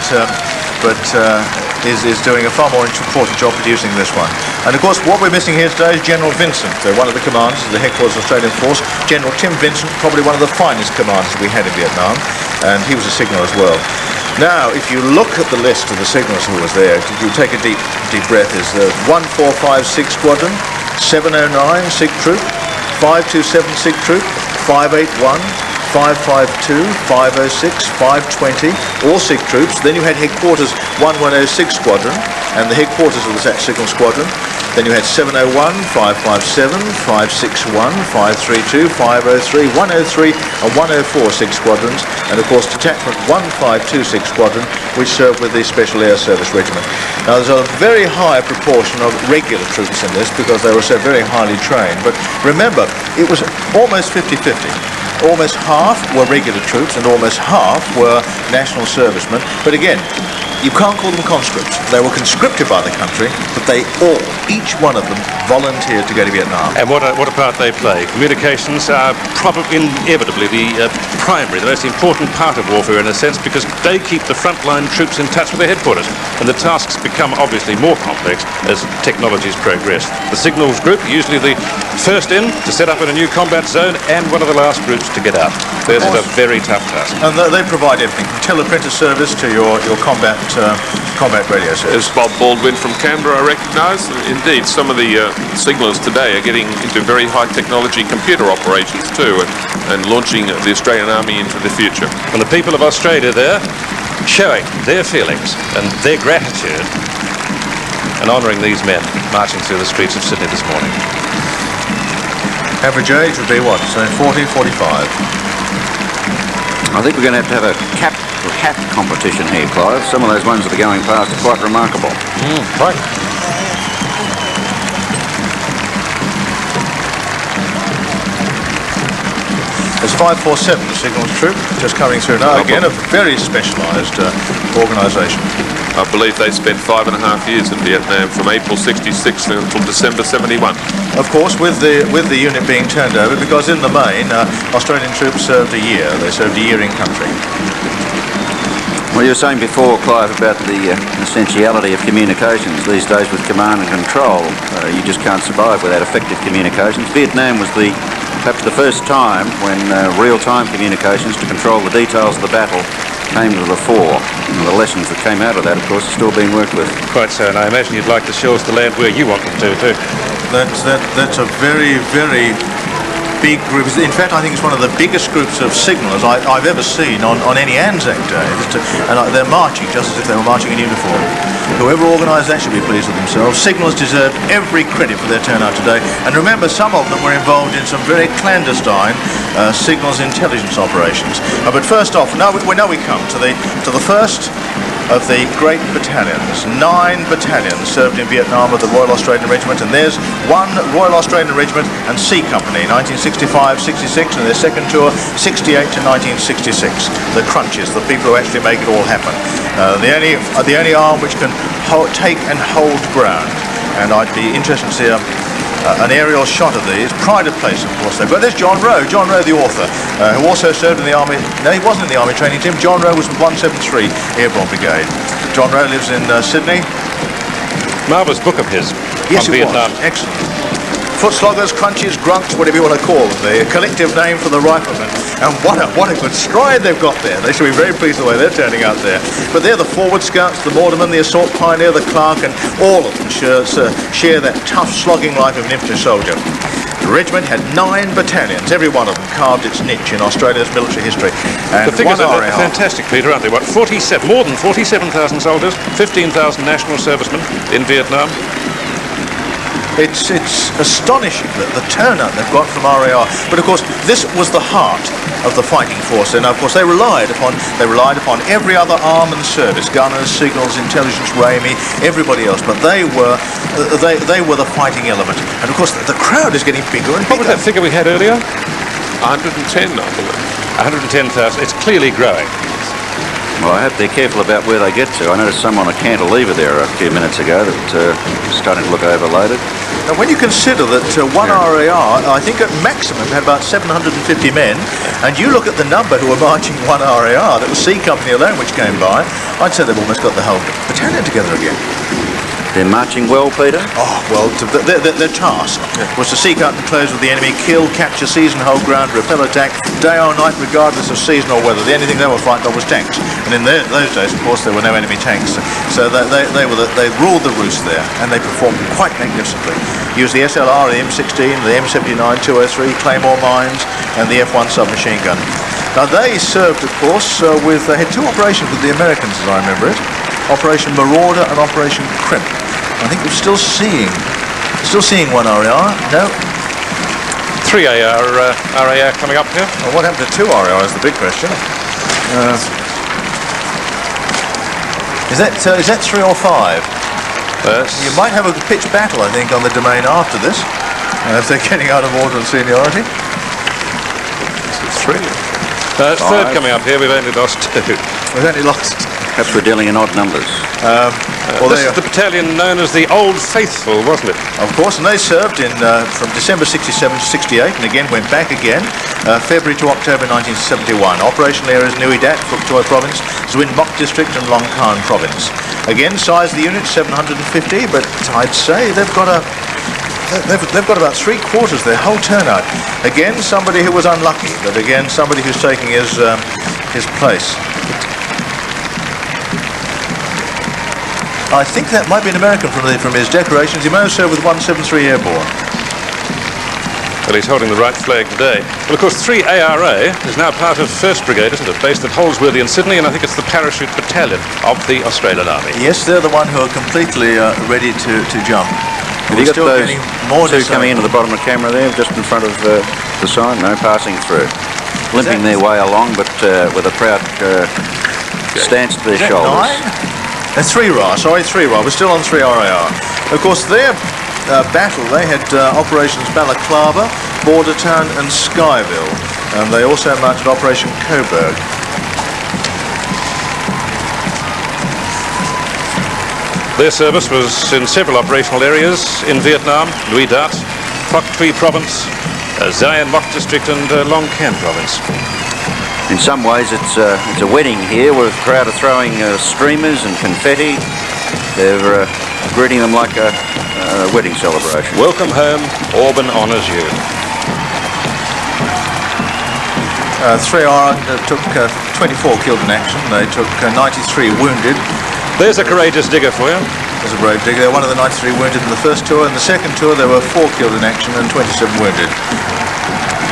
is doing a far more important job producing this one. And of course, what we're missing here today is General Vincent, one of the commanders of the headquarters of Australian Force. General Tim Vincent, probably one of the finest commanders we had in Vietnam, and he was a signal as well. Now, if you look at the list of the signals who was there, you take a deep breath, is the 1456 Squadron, 709 Sig Troop, 527 Sig Troop, 581, 552, 506, 520, all Sig troops. Then you had headquarters 1106 Squadron and the headquarters of the Signal Squadron. Then you had 701, 557, 561, 532, 503, 103 and 104 Sig Squadrons, and of course Detachment 1526 Squadron, which served with the Special Air Service Regiment. Now there's a very high proportion of regular troops in this because they were so very highly trained, but remember, it was almost 50-50. Almost half were regular troops and almost half were national servicemen. But again, you can't call them conscripts. They were conscripted by the country, but they all, each one of them, volunteered to go to Vietnam. And what a part they play. Communications are probably inevitably the primary, the most important part of warfare in a sense, because they keep the frontline troops in touch with their headquarters, and the tasks become obviously more complex as technologies progress. The signals group, usually the first in to set up in a new combat zone, and one of the last groups to get up. This is a very tough task. And they provide everything, from teleprinter service to your combat radio service. As Bob Baldwin from Canberra recognised, indeed, some of the signallers today are getting into very high technology computer operations too, and launching the Australian Army into the future. And the people of Australia there showing their feelings and their gratitude and honouring these men marching through the streets of Sydney this morning. Average age would be what, say 40, 45? I think we're going to have a hat competition here, Clive. Some of those ones that are going past are quite remarkable. Right. There's 547, the signals troop, just coming through now. Again, a very specialised organisation. I believe they spent 5.5 years in Vietnam from April 66 until December 71. Of course, with the unit being turned over, because in the main, Australian troops served a year. They served a year in country. Well, you were saying before, Clive, about the essentiality of communications. These days with command and control, you just can't survive without effective communications. Vietnam was perhaps the first time when real-time communications to control the details of the battle came to the fore. And the lessons that came out of that, of course, are still being worked with. Quite so, and I imagine you'd like the shores to land where you want them to, too. That's a very, very big group. In fact, I think it's one of the biggest groups of signallers I've ever seen on any Anzac Day. And they're marching just as if they were marching in uniform. Whoever organised that should be pleased with themselves. Signallers deserve every credit for their turnout today. And remember, some of them were involved in some very clandestine signals intelligence operations. But first off, now we come to the first of the great battalions. 9 battalions served in Vietnam with the Royal Australian Regiment, and there's one Royal Australian Regiment and C Company, 1965-66, and their second tour, 68 to 1966. The crunches, the people who actually make it all happen. The only arm which can take and hold ground. And I'd be interested to see an aerial shot of these. Pride of place, of course, they've got. There's John Rowe, the author, who also served in the Army. No, he wasn't in the Army training team. John Rowe was with 173 Airborne Brigade. John Rowe lives in Sydney. Marvellous book of his Yes, on it Vietnam. was. Excellent. Foot sloggers, crunches, grunts, whatever you want to call them. The collective name for the riflemen. And what a good stride they've got there. They should be very pleased with the way they're turning out there. But they're the forward scouts, the Mortimer, the assault pioneer, the Clark, and all of them share that tough slogging life of an infantry soldier. The regiment had 9 battalions. Every one of them carved its niche in Australia's military history. And The figures are fantastic, Peter, aren't they? What, 47, more than 47,000 soldiers, 15,000 national servicemen in Vietnam. It's astonishing the turnout they've got from RAR. But of course, this was the heart of the fighting force. And of course, they relied upon every other arm and service: gunners, signals, intelligence, RAMI, everybody else. But they were the fighting element. And of course, the crowd is getting bigger and bigger. What was that figure we had earlier? 110, I believe. 110,000. It's clearly growing. Well, I hope they're careful about where they get to. I noticed some on a cantilever there a few minutes ago that was starting to look overloaded. And when you consider that one RAR, I think at maximum had about 750 men, and you look at the number who were marching one RAR, that was C Company alone which came by, I'd say they've almost got the whole battalion together again. They're marching well, Peter? Oh, well, their task was to seek out and close with the enemy, kill, capture, seize and hold ground, repel attack, day or night, regardless of season or weather. The only thing they were fighting on was tanks. And in those days, of course, there were no enemy tanks. So they ruled the roost there, and they performed quite magnificently. Used the SLR, the M16, the M79 203, Claymore mines, and the F1 submachine gun. Now, they served, of course, they had 2 operations with the Americans, as I remember it. Operation Marauder and Operation Crimp. I think we're still seeing one RAR. No. 3 RAR coming up here. Well, what happened to 2 RAR is the big question. Is that 3 or 5? You might have a pitched battle, I think, on the domain after this, if they're getting out of order and seniority. It's 3. Third coming up here. We've only lost 2. We've only lost. Perhaps we're dealing in odd numbers. Well, this is the battalion known as the Old Faithful, wasn't it? Of course, and they served from December 67 to 68, and again went back again, February to October 1971. Operational areas Nui Dat, Phuoc Toi Province, Xuyn Moc District, and Long Khan Province. Again, size of the unit 750, but I'd say they've got a They've got about 3/4 their whole turnout. Again, somebody who was unlucky, but again, somebody who's taking his place. I think that might be an American from his decorations. He may have served with 173 Airborne. Well, he's holding the right flag today. Well, of course, 3 ARA is now part of 1st Brigade, isn't it? Based at Holsworthy in Sydney, and I think it's the parachute battalion of the Australian Army. Yes, they're the one who are completely ready to jump. Have you got those two coming into the bottom of the camera there, just in front of the sign? No, passing through. Limping their way along, but with a proud stance to their shoulders. 3 RAR, sorry, 3 RAR. We're still on 3 RAR. Of course, their battle, they had Operations Balaclava, Bordertown and Skyville. And they also mounted Operation Coburg. Their service was in several operational areas in Vietnam: Lui Dat, Phuoc Tuy Province, Zayan Moc District and Long Can Province. In some ways, it's a wedding here with a crowd are throwing streamers and confetti. They're greeting them like a wedding celebration. Welcome home, Auburn honours you. 3R took 24 killed in action. They took 93 wounded. There's a courageous digger for you. There's a brave digger. They're one of the 93 wounded in the first tour. In the second tour, there were 4 killed in action and 27 wounded.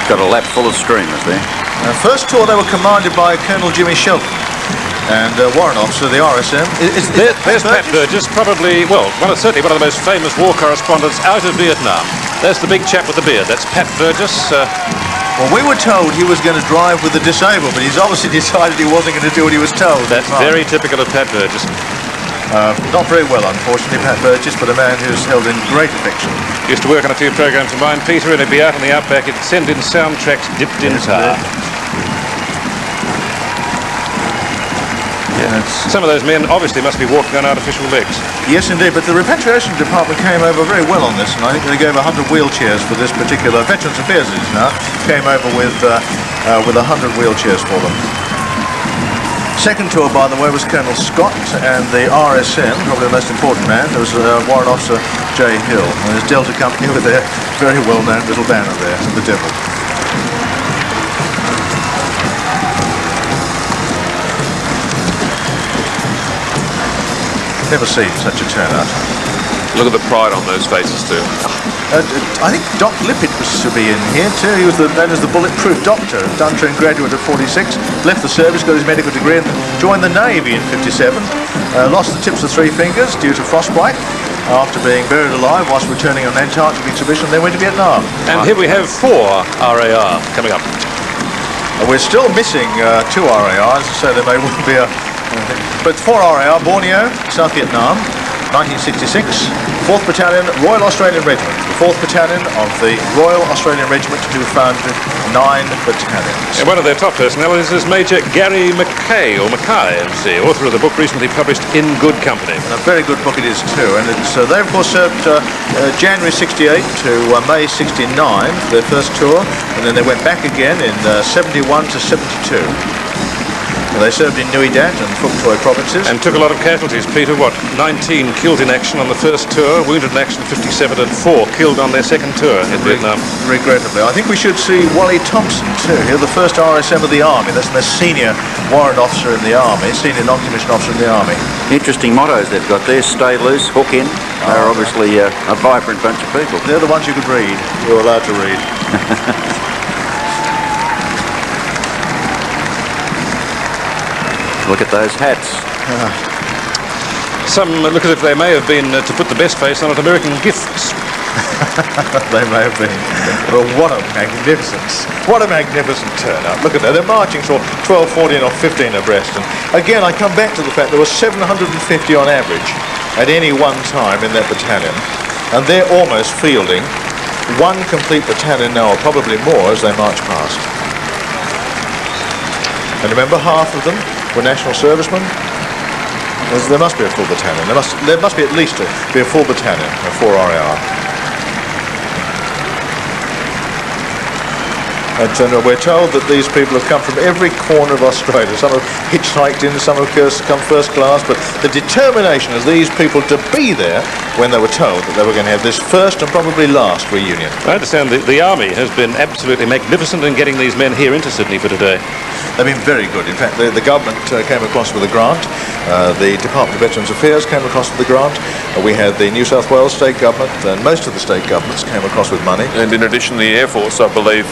Got a lap full of streamers there. First tour, they were commanded by Colonel Jimmy Shelton and Warrant Officer, the RSM. There's Pat Burgess, probably, well, certainly one of the most famous war correspondents out of Vietnam. There's the big chap with the beard. That's Pat Burgess. Well, we were told he was going to drive with the disabled, but he's obviously decided he wasn't going to do what he was told. That's very typical of Pat Burgess. Not very well, unfortunately, Pat Burgess, but a man who's held in great affection. Used to work on a few programs of mine, Peter, and he'd be out in the outback. He'd send in soundtracks dipped in tar. Yeah. Some of those men obviously must be walking on artificial legs. Yes, indeed, but the repatriation department came over very well on this, and I think they gave 100 wheelchairs for this particular Veterans Affairs it is now, came over with 100 wheelchairs for them. Second tour, by the way, was Colonel Scott and the RSM, probably the most important man. There was Warrant Officer J. Hill, and his Delta Company with their very well-known little banner there, the Devil. Never seen such a turnout. Look at the pride on those faces too. I think Doc Lippett was to be in here too. He was known as the bulletproof doctor. Duntrine graduate at 46, left the service, got his medical degree and joined the Navy in 57. Lost the tips of 3 fingers due to frostbite after being buried alive whilst returning on an Antarctic exhibition, then went to Vietnam. And here we have 4 RAR coming up. We're still missing 2 RARs, so there may well be a... But 4 RAR, Borneo, South Vietnam, 1966, 4th Battalion, Royal Australian Regiment, the 4th Battalion of the Royal Australian Regiment, who founded 9 battalions. And one of their top personalities is Major Gary Mackay, or Mackay, MC, author of the book recently published In Good Company. And a very good book it is too, and it's, they of course served January 68 to May 69, their first tour, and then they went back again in 71 to 72. They served in Nui Dat and Phuoc Tuy provinces. And took a lot of casualties, Peter. What, 19 killed in action on the first tour, wounded in action 57, and 4 killed on their second tour in Vietnam. Regrettably. I think we should see Wally Thompson too, here, the first RSM of the Army. That's the senior warrant officer in the Army, senior non-commissioned officer in the Army. Interesting mottos they've got there: stay loose, hook in. They're obviously a vibrant bunch of people. They're the ones you could read, you're allowed to read. Look at those hats. Some look as if they may have been, to put the best face on it, American gifts. They may have been. But what a magnificence. What a magnificent turnout. Look at that. They're marching for 12, 14 or 15 abreast. And again, I come back to the fact there were 750 on average at any one time in that battalion. And they're almost fielding 1 complete battalion now, or probably more, as they march past. And remember, half of them were national servicemen. There must be a full battalion. There must be at least be a full battalion of 4 RAR. And we're told that these people have come from every corner of Australia. Some have hitchhiked in, some have come first class, but the determination of these people to be there when they were told that they were going to have this first and probably last reunion. I understand the Army has been absolutely magnificent in getting these men here into Sydney for today. They've been very good. In fact, the government came across with a grant. The Department of Veterans Affairs came across with a grant. We had the New South Wales state government, and most of the state governments came across with money. And in addition, the Air Force, I believe,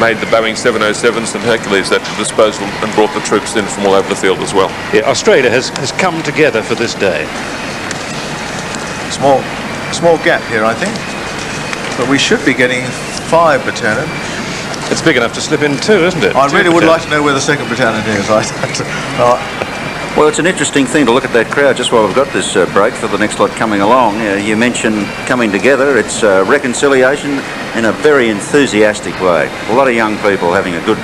made the Boeing 707s and Hercules at the disposal and brought the troops in from all over the field as well. Yeah, Australia has come together for this day. Small gap here, I think. But we should be getting 5 battalion. It's big enough to slip in 2, isn't it? I really would like to know where the 2nd battalion is. Well, it's an interesting thing to look at that crowd just while we've got this break for the next lot coming along. You mentioned coming together. It's reconciliation in a very enthusiastic way. A lot of young people having a good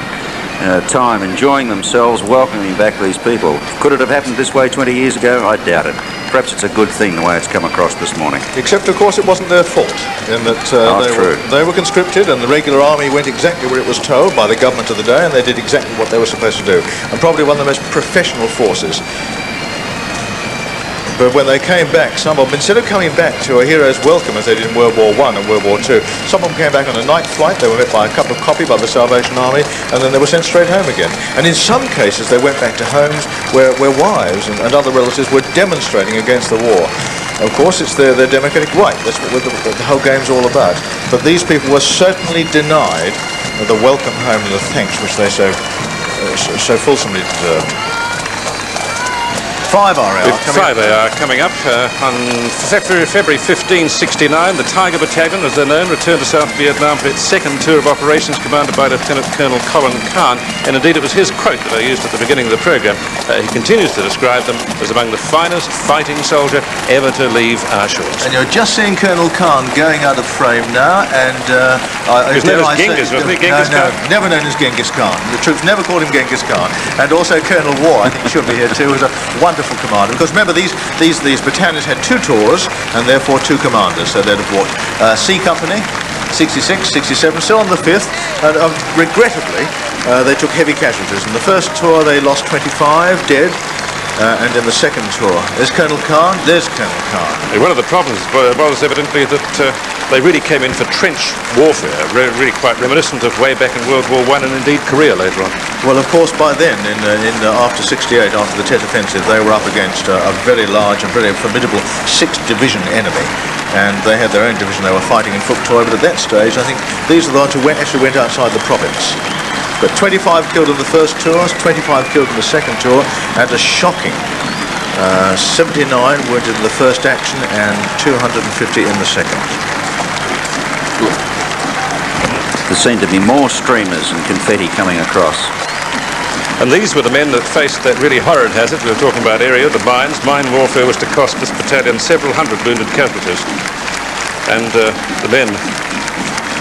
time, enjoying themselves, welcoming back these people. Could it have happened this way 20 years ago? I doubt it. Perhaps it's a good thing the way it's come across this morning. Except, of course, it wasn't their fault in that they were conscripted, and the regular army went exactly where it was told by the government of the day, and they did exactly what they were supposed to do. And probably one of the most professional forces. But when they came back, some of them, instead of coming back to a hero's welcome as they did in World War I and World War II, some of them came back on a night flight. They were met by a cup of coffee by the Salvation Army, and then they were sent straight home again. And in some cases, they went back to homes where wives and other relatives were demonstrating against the war. Of course, it's their democratic right. That's what the whole game's all about. But these people were certainly denied the welcome home and the thanks which they so fulsomely deserved. 5 RAR coming up on February 1569. The Tiger Battalion, as they're known, returned to South Vietnam for its 2nd tour of operations, commanded by Lieutenant Colonel Colin Kahn. And indeed, it was his quote that I used at the beginning of the program. He continues to describe them as among the finest fighting soldier ever to leave our shores. And you're just seeing Colonel Kahn going out of frame now, and his name was Genghis, wasn't he? Genghis Khan? Never known as Genghis Khan. The troops never called him Genghis Khan. And also Colonel War, I think he should be here too, was a wonderful commander. Because remember, these battalions had 2 tours and therefore 2 commanders. So they'd have walked C Company, 66, 67, still on the 5th, and regrettably they took heavy casualties. In the first tour they lost 25 dead. And in the 2nd tour, there's Colonel Kahn, there's Colonel Kahn. One of the problems was evidently that they really came in for trench warfare, really quite reminiscent of way back in World War I and indeed Korea later on. Well, of course, by then, after 68, after the Tet Offensive, they were up against a very large and very formidable 6th Division enemy. And they had their own division they were fighting in Phuoc Toi, but at that stage, I think these are the ones who actually went outside the province. But 25 killed in the first tour, 25 killed in the 2nd tour, and a shocking 79 wounded in the first action and 250 in the 2nd. There seemed to be more streamers and confetti coming across. And these were the men that faced that really horrid hazard we were talking about earlier, the mines. Mine warfare was to cost this battalion several hundred wounded casualties. And the men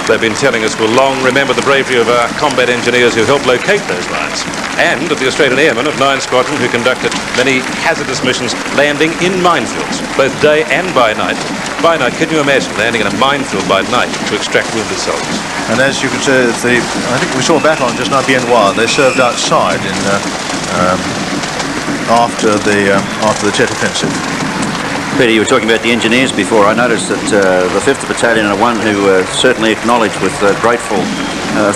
they've been telling us will long remember the bravery of our combat engineers who helped locate those mines, and of the Australian Airmen of 9 Squadron who conducted many hazardous missions landing in minefields, both day and by night. By night, can you imagine landing in a minefield by night to extract wounded soldiers? And as you can see, I think we saw a battle on just now, Bien Hoa. They served outside after the Tet Offensive. Peter, you were talking about the engineers before. I noticed that the 5th Battalion are one who certainly acknowledged with grateful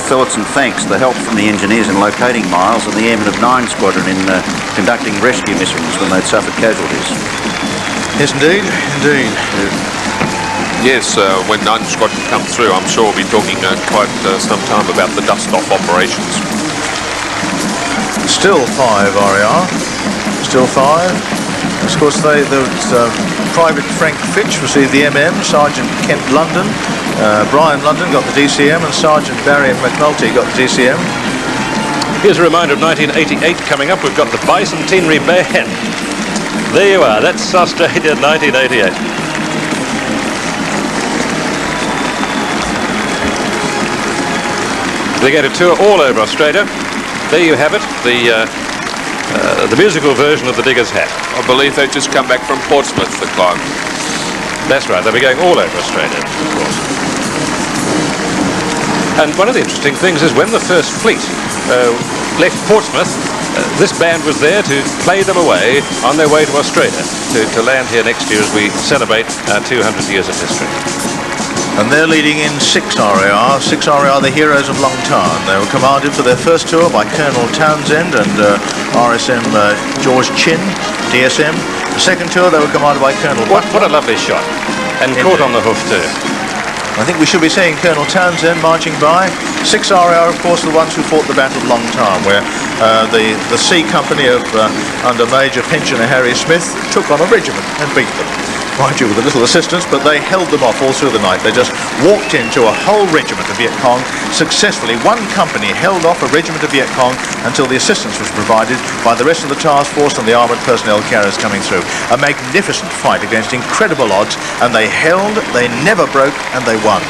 thoughts and thanks the help from the engineers in locating Miles and the Airmen of 9 Squadron in conducting rescue missions when they'd suffered casualties. Yes, indeed, indeed. Yes, when 9 Squadron comes through, I'm sure we'll be talking quite some time about the dust-off operations. Still 5 RAR, still 5. Of course, Private Frank Fitch received the MM, Sergeant Kent London, Brian London got the DCM, and Sergeant Barry McNulty got the DCM. Here's a reminder of 1988 coming up. We've got the Bicentenary Band. There you are, that's Australia 1988. They're going to tour all over Australia. There you have it, the musical version of the Digger's Hat. I believe they've just come back from Portsmouth, the Clive. That's right, they'll be going all over Australia, of course. And one of the interesting things is when the first fleet left Portsmouth, this band was there to play them away on their way to Australia, to land here next year as we celebrate our 200 years of history. And they're leading in 6 RAR. 6 RAR, the heroes of Long Tarn. They were commanded for their first tour by Colonel Townsend and RSM George Chin, DSM. The second tour, they were commanded by Colonel What a lovely shot. And caught on the hoof too. I think we should be seeing Colonel Townsend marching by. 6 RAR, of course, the ones who fought the Battle of Long Tarn, where the C Company of under Major Pensioner Harry Smith took on a regiment and beat them. Mind you, with a little assistance, but they held them off all through the night. They just walked into a whole regiment of Viet Cong successfully. One company held off a regiment of Viet Cong until the assistance was provided by the rest of the task force and the armoured personnel carriers coming through. A magnificent fight against incredible odds, and they held, they never broke, and they won.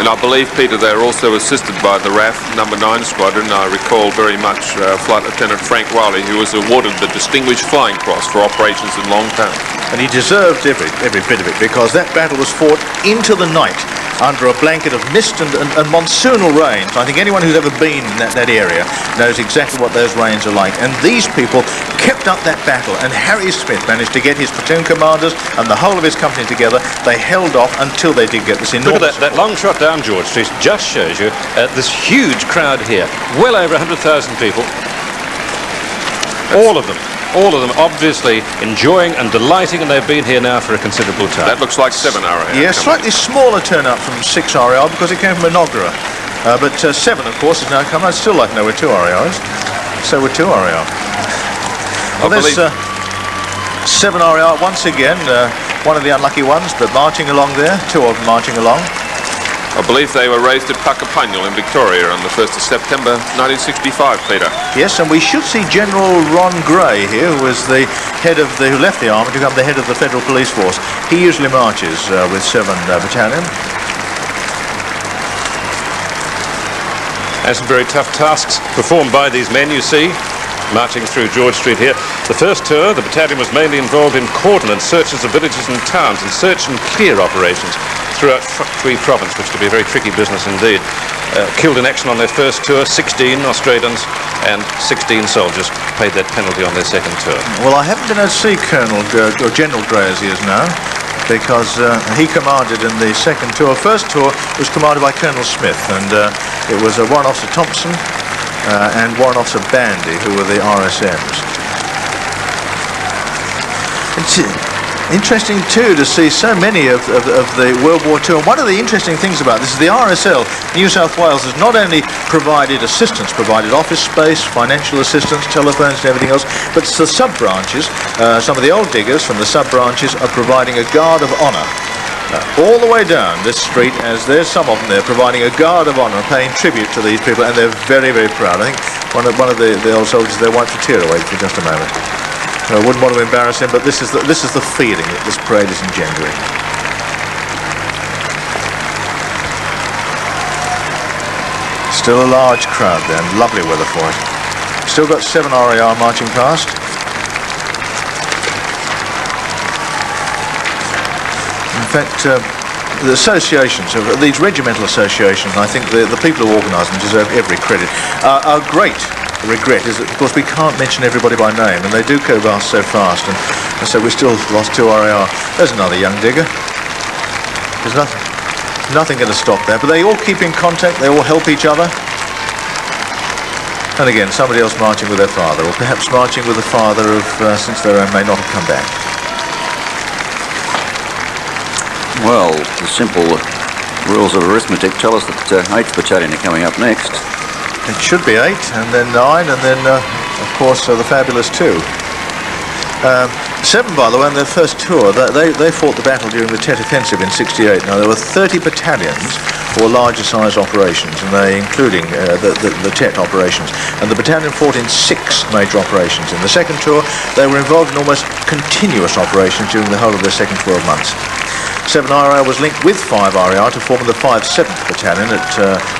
And I believe, Peter, they were also assisted by the RAF number 9 Squadron. I recall very much Flight Lieutenant Frank Wiley, who was awarded the Distinguished Flying Cross for operations in Long Tarn. And he deserved every bit of it, because that battle was fought into the night under a blanket of mist and monsoonal rains. I think anyone who's ever been in that area knows exactly what those rains are like. And these people kept up that battle, and Harry Smith managed to get his platoon commanders and the whole of his company together. They held off until they did get this enormous... Look at that long shot down George Street just shows you this huge crowd here. Well over 100,000 people. All of them obviously enjoying and delighting, and they've been here now for a considerable time. That looks like 7 RAR. Yeah, slightly smaller turnout from 6 RAR because it came from Inogra. But 7, of course, has now come. I'd still like to know where 2 RAR is. So we're 2 RAR. Well, there's 7 RAR once again, one of the unlucky ones, but marching along there, 2 of them marching along. I believe they were raised at Puckapunyal in Victoria on the 1st of September 1965, Peter. Yes, and we should see General Ron Gray here, who was the head of who left the army to become the head of the Federal Police Force. He usually marches with 7 Battalion. And some very tough tasks performed by these men, you see, marching through George Street here. The first tour, the battalion was mainly involved in cordon and searches of villages and towns and search and clear operations throughout Three Province, which could be a very tricky business indeed. Killed in action on their first tour, 16 Australians and 16 soldiers paid that penalty on their second tour. Well, I haven't been able to see Colonel or General Gray as he is now, because he commanded in the second tour. First tour was commanded by Colonel Smith, and it was Warrant Officer Thompson and Warrant Officer Bandy, who were the RSMs. It's interesting too to see so many of the World War II. And one of the interesting things about this is the RSL, New South Wales, has not only provided assistance, provided office space, financial assistance, telephones and everything else, but it's the sub-branches, some of the old diggers from the sub-branches are providing a guard of honour. All the way down this street, as there's some of them there providing a guard of honour, paying tribute to these people, and they're very, very proud. I think one of the old soldiers there wiped a tear away for just a moment. I wouldn't want to embarrass him, but this is the feeling that this parade is engendering. Still a large crowd there, and lovely weather for it. Still got 7 RAR marching past. In fact, the associations, these regimental associations, I think the people who organise them deserve every credit. Our great regret is that, of course, we can't mention everybody by name, and they do go past so fast, and so we still lost 2 RAR. There's another young digger. There's nothing going to stop that, but they all keep in contact, they all help each other. And again, somebody else marching with their father, or perhaps marching with the father of, since their own may not have come back. Well, the simple rules of arithmetic tell us that 8th Battalion are coming up next. It should be 8, and then 9, and then, of course, the fabulous 2. 7, by the way, in their first tour, they fought the battle during the Tet Offensive in '68. Now, there were 30 battalions for larger size operations, and they, including the Tet operations. And the battalion fought in 6 major operations. In the second tour, they were involved in almost continuous operations during the whole of their second 12 months. 7 RAR was linked with 5 RAR to form the 5/7th Battalion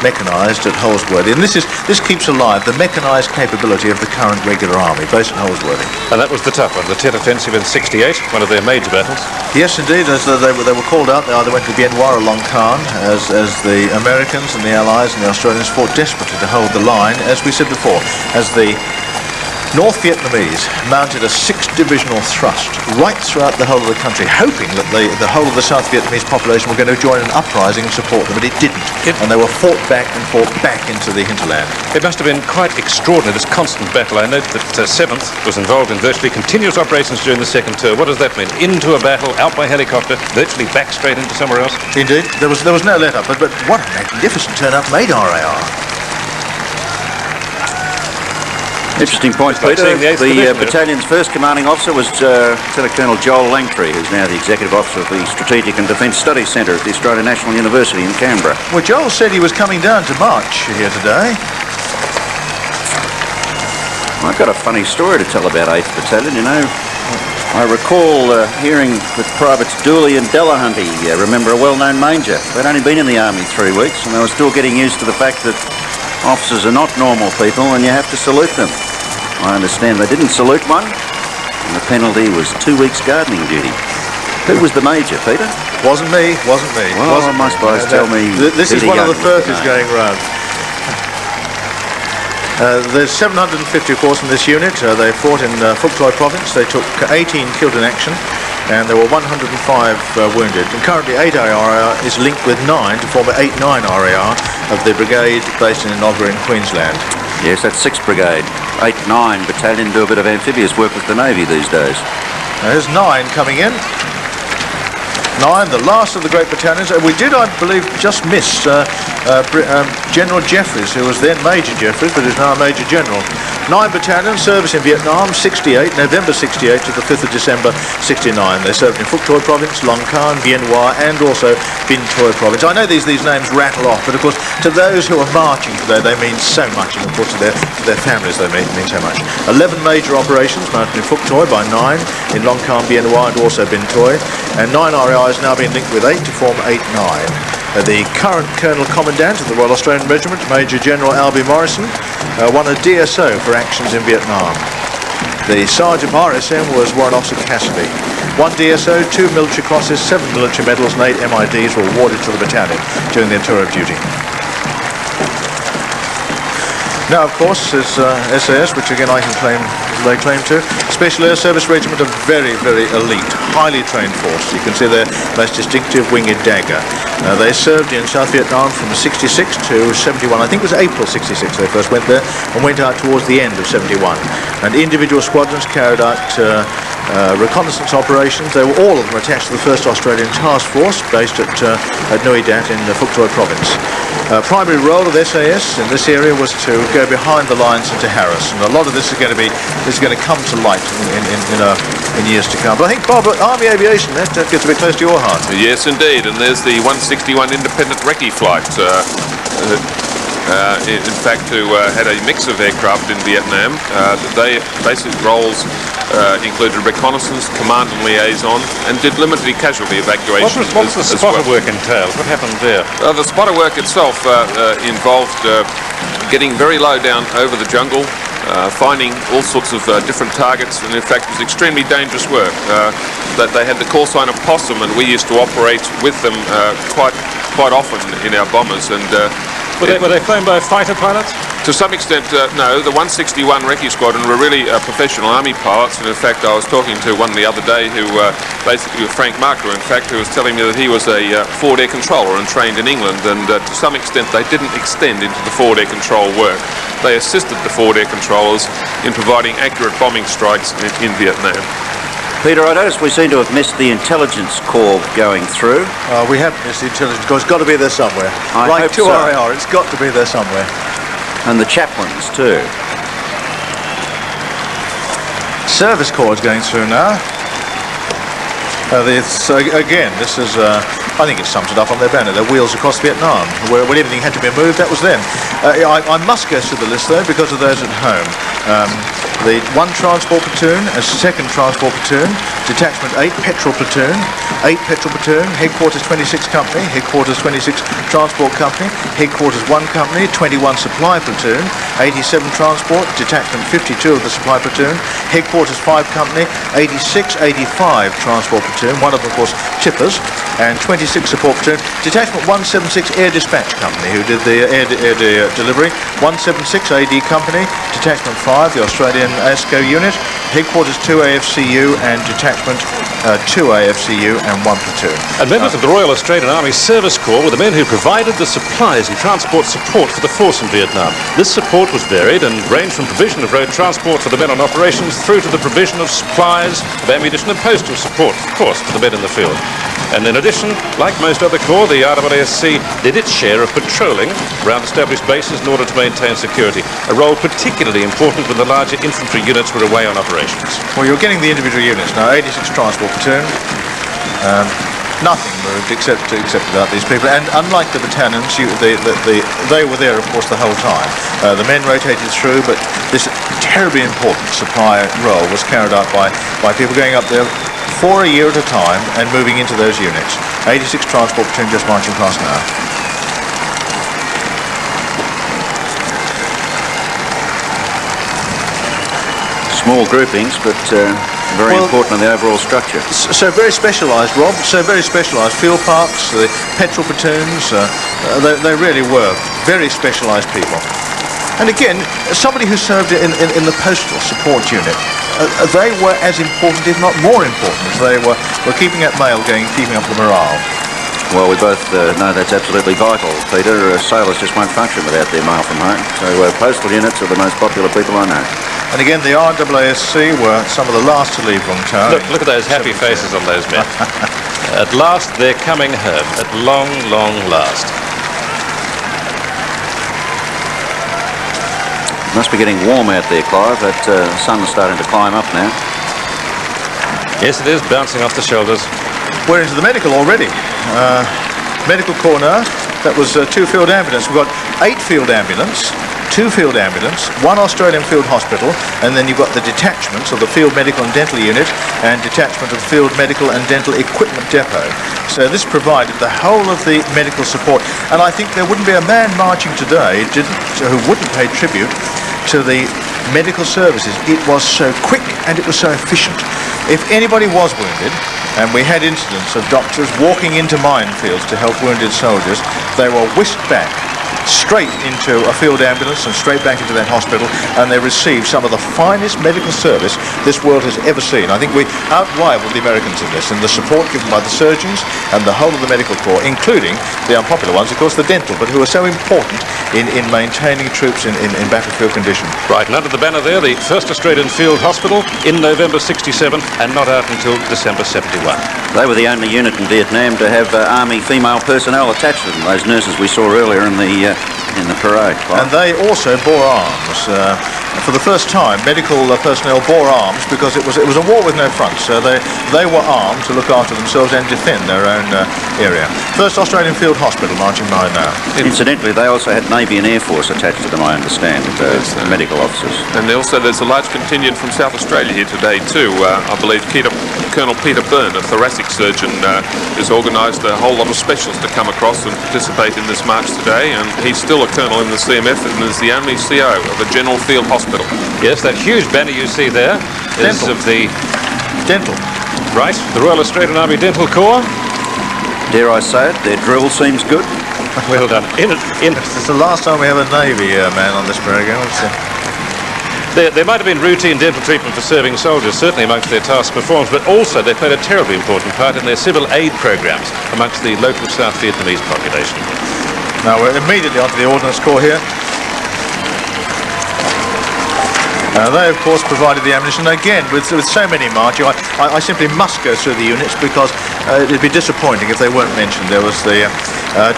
mechanised at Holsworthy. And this keeps alive the mechanised capability of the current regular army based at Holsworthy. And that was the tough one, the Tet Offensive in '68, one of their major battles. Yes, indeed. As they were called out, they either went to Bien Noir or Long Khan as the Americans and the Allies and the Australians fought desperately to hold the line, as we said before, as the North Vietnamese mounted a 6-divisional thrust right throughout the whole of the country, hoping that the whole of the South Vietnamese population were going to join an uprising and support them, but it didn't. And they were fought back into the hinterland. It must have been quite extraordinary, this constant battle. I note that 7th was involved in virtually continuous operations during the second tour. What does that mean? Into a battle, out by helicopter, virtually back straight into somewhere else? Indeed. There was no let-up, but what a magnificent turn-up made RAR. Interesting point, Peter. The battalion's first commanding officer was Lieutenant Colonel Joel Langtree, who's now the Executive Officer of the Strategic and Defence Studies Centre at the Australian National University in Canberra. Well, Joel said he was coming down to march here today. I've got a funny story to tell about 8th Battalion, you know. I recall hearing that Privates Dooley and Delahunty remember a well-known major. They'd only been in the Army 3 weeks and they were still getting used to the fact that officers are not normal people and you have to salute them. I understand they didn't salute one, and the penalty was 2 weeks gardening duty. Who was the major, Peter? Wasn't me. Well, my spies tell me... This is one of the Furfies going round. There's 750, of course, in this unit. They fought in Phuoc Toi province. They took 18 killed in action, and there were 105 wounded. And currently 8 RAR is linked with 9 to form an 8/9 RAR of the brigade based in Enoggera in Queensland. Yes, that's 6th Brigade. 8/9 Battalion do a bit of amphibious work with the Navy these days. There's 9 coming in. 9, the last of the great battalions. We did, I believe, just miss General Jeffries, who was then Major Jeffries, but is now Major General. 9 battalions, service in Vietnam, November 68 to the 5th of December 69. They served in Phuoc Toi province, Long Khan, Bien Hoa, and also Binh Toi province. I know these names rattle off, but of course, to those who are marching today, they mean so much, and of course to their families they mean so much. 11 major operations mounted in Phuoc Toi by 9, in Long Khan, Bien Hoa, and also Binh Toi, and 9 RAR is now being linked with 8 to form 8/9. The current Colonel Commandant of the Royal Australian Regiment, Major General Albie Morrison, won a DSO for actions in Vietnam. The Sergeant RSM was Warrant Officer Cassidy. 1 DSO, 2 military crosses, 7 military medals and 8 MIDs were awarded to the battalion during their tour of duty. Now, of course, is SAS, which again I can claim, they claim to. Special Air Service Regiment, a very, very elite, highly trained force. You can see their most distinctive winged dagger. They served in South Vietnam from 66 to 71. I think it was April 66 they first went there and went out towards the end of 71. And individual squadrons carried out reconnaissance operations. All of them were attached to the 1st Australian Task Force based at Nui Dat in the Phuoc Toi province. Primary role of SAS in this area was to go behind the lines into Harris, and a lot of this is going to come to light in years to come. But I think, Bob, Army Aviation, that gets a bit close to your heart. Yes, indeed, and there's the 161 Independent Recce flight. In fact, who had a mix of aircraft in Vietnam. Their basic roles included reconnaissance, command and liaison, and did limited casualty evacuation. What was the spotter work entailed? What happened there? The spotter work itself involved getting very low down over the jungle, finding all sorts of different targets, and in fact it was extremely dangerous work. That they had the call sign of Possum, and we used to operate with them quite often in our bombers. And were they flown by fighter pilots? To some extent, no. The 161 Recce Squadron were really professional Army pilots, and in fact I was talking to one the other day who basically was Frank Marker, in fact, who was telling me that he was a forward air controller and trained in England, and to some extent they didn't extend into the forward air control work. They assisted the forward air controllers in providing accurate bombing strikes in Vietnam. Peter, I noticed we seem to have missed the intelligence corps going through. We have missed the intelligence corps. It's got to be there somewhere. Like 2 RAR, it's got to be there somewhere. And the chaplains too. Service corps is going through now. Again, this is, I think it sums it up on their banner, their wheels across Vietnam. When everything had to be moved, that was them. I must go through the list though, because of those at home. the 1 Transport Platoon, a 2nd Transport Platoon, Detachment 8 Petrol Platoon, 8 Petrol Platoon, Headquarters 26 Company, Headquarters 26 Transport Company, Headquarters 1 Company, 21 Supply Platoon, 87 Transport, Detachment 52 of the Supply Platoon, Headquarters 5 Company, 86, 85 Transport Platoon, one of them, of course, Tippers, and 26 Support Platoon, Detachment 176 Air Dispatch Company, who did the air delivery, 176 AD Company, Detachment 5, the Australian ASCAP unit, Headquarters 2 AFCU, and Detachment 2 AFCU and 1 platoon. And members of the Royal Australian Army Service Corps were the men who provided the supplies and transport support for the force in Vietnam. This support was varied and ranged from provision of road transport for the men on operations through to the provision of supplies, of ammunition and postal support, of course, for the men in the field. And in addition, like most other corps, the RAASC did its share of patrolling around established bases in order to maintain security, a role particularly important when the larger infantry units were away on operations. Well, you're getting the individual units now. 86 Transport Platoon. Nothing moved except about these people, and unlike the battalions, they were there, of course, the whole time. The men rotated through, but this terribly important supply role was carried out by people going up there for a year at a time and moving into those units. 86 Transport Platoon just marching past now. Small groupings, but very important in the overall structure. So very specialised, Rob. So very specialised. Field parks, the petrol platoons, they really were very specialised people. And again, somebody who served in the postal support unit, they were as important, if not more important, as they were keeping up mail going, keeping up the morale. Well, we both know that's absolutely vital, Peter. Sailors just won't function without their mail from home. So postal units are the most popular people I know. And again, the RAASC were some of the last to leave Long Town. Look at those happy faces on those men. At last, they're coming home. At long, long last. It must be getting warm out there, Clive. That sun's starting to climb up now. Yes, it is, bouncing off the shoulders. We're into the medical already. Medical corps now. That was 2 field ambulance. We've got 8 field ambulance, 2 field ambulance, 1 Australian field hospital, and then you've got the detachments of the field medical and dental unit and detachment of the field medical and dental equipment depot. So this provided the whole of the medical support. And I think there wouldn't be a man marching today who wouldn't pay tribute to the medical services. It was so quick and it was so efficient. If anybody was wounded, and we had incidents of doctors walking into minefields to help wounded soldiers, they were whisked back straight into a field ambulance and straight back into that hospital, and they received some of the finest medical service this world has ever seen. I think we outrivaled the Americans in this, in the support given by the surgeons and the whole of the medical corps, including the unpopular ones, of course, the dental, but who are so important in maintaining troops in battlefield condition. Right, and under the banner there, the 1st Australian Field Hospital in November 67 and not out until December 71. They were the only unit in Vietnam to have Army female personnel attached to them, those nurses we saw earlier in the parade. And they also bore arms. For the first time, medical personnel bore arms because it was a war with no front. So they were armed to look after themselves and defend their own area. 1st Australian Field Hospital marching by now. Incidentally, they also had Navy and Air Force attached to them, I understand, medical officers. And also there's a large contingent from South Australia here today too. I believe Colonel Peter Byrne, a thoracic surgeon, has organised a whole lot of specialists to come across and participate in this march today, and he's still a colonel in the CMF and is the only CO of a general field hospital. Yes, that huge banner you see there is of the... Dental. Right, the Royal Australian Army Dental Corps. Dare I say it, their drill seems good. Well done. It's the last time we have a Navy man on this programme. There might have been routine dental treatment for serving soldiers, certainly amongst their tasks performed, but also they played a terribly important part in their civil aid programs amongst the local South Vietnamese population. Now we're immediately onto the Ordnance Corps here. They, of course, provided the ammunition. Again, with so many marching, I simply must go through the units because it'd be disappointing if they weren't mentioned. There was the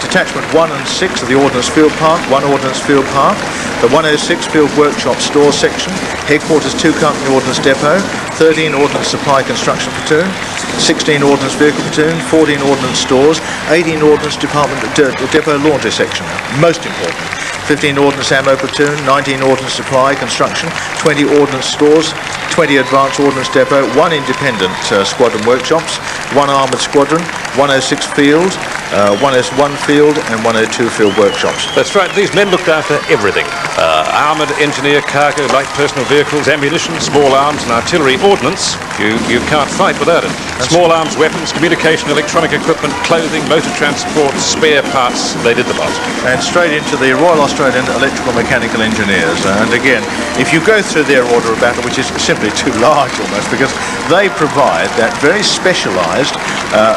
Detachment 1 and 6 of the Ordnance Field Park, 1 Ordnance Field Park, the 106 Field Workshop Store Section, Headquarters 2 Company Ordnance Depot, 13 Ordnance Supply Construction Platoon, 16 Ordnance Vehicle Platoon, 14 Ordnance Stores, 18 Ordnance Department Depot Laundry Section, most important. 15 Ordnance Ammo Platoon, 19 Ordnance Supply Construction, 20 Ordnance Stores, 20 Advanced Ordnance Depot, 1 Independent Squadron Workshops, 1 Armoured Squadron, 106 Field, 101 Field and 102 Field Workshops. That's right, these men looked after everything. Armoured, engineer, cargo, light personal vehicles, ammunition, small arms and artillery ordnance. You can't fight without it. Small arms, weapons, communication, electronic equipment, clothing, motor transport, spare parts, they did the lot. And straight into the Royal Australian Electrical Mechanical Engineers. And again, if you go through their order of battle, which is simply too large almost, because they provide that very specialised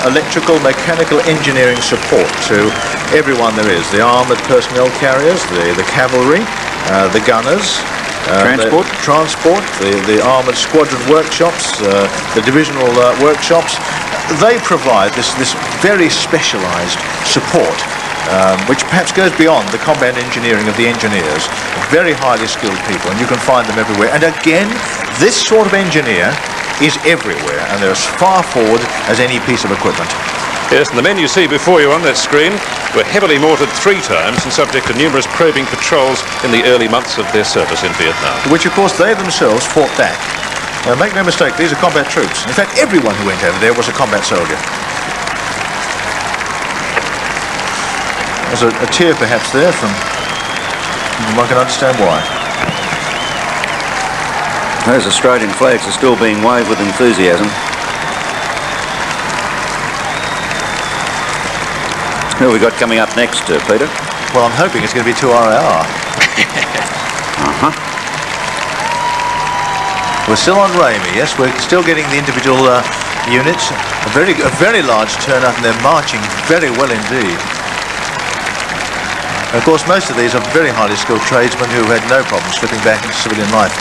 electrical mechanical engineering support to everyone there is. The armoured personnel carriers, the cavalry, the gunners, transport, the armoured squadron workshops, the divisional workshops. They provide this very specialised support, which perhaps goes beyond the combat engineering of the engineers. Very highly skilled people, and you can find them everywhere. And again, this sort of engineer is everywhere, and they're as far forward as any piece of equipment. Yes, and the men you see before you on that screen were heavily mortared 3 times and subject to numerous probing patrols in the early months of their service in Vietnam. Which, of course, they themselves fought back. Make no mistake, these are combat troops. In fact, everyone who went over there was a combat soldier. There's a tear, perhaps, there from... One can understand why. Those Australian flags are still being waved with enthusiasm. Who have we got coming up next, Peter? Well, I'm hoping it's going to be 2RAR. We're still on Raimi, yes. We're still getting the individual units. A very large turnout, and they're marching very well indeed. Of course, most of these are very highly skilled tradesmen who had no problem slipping back into civilian life.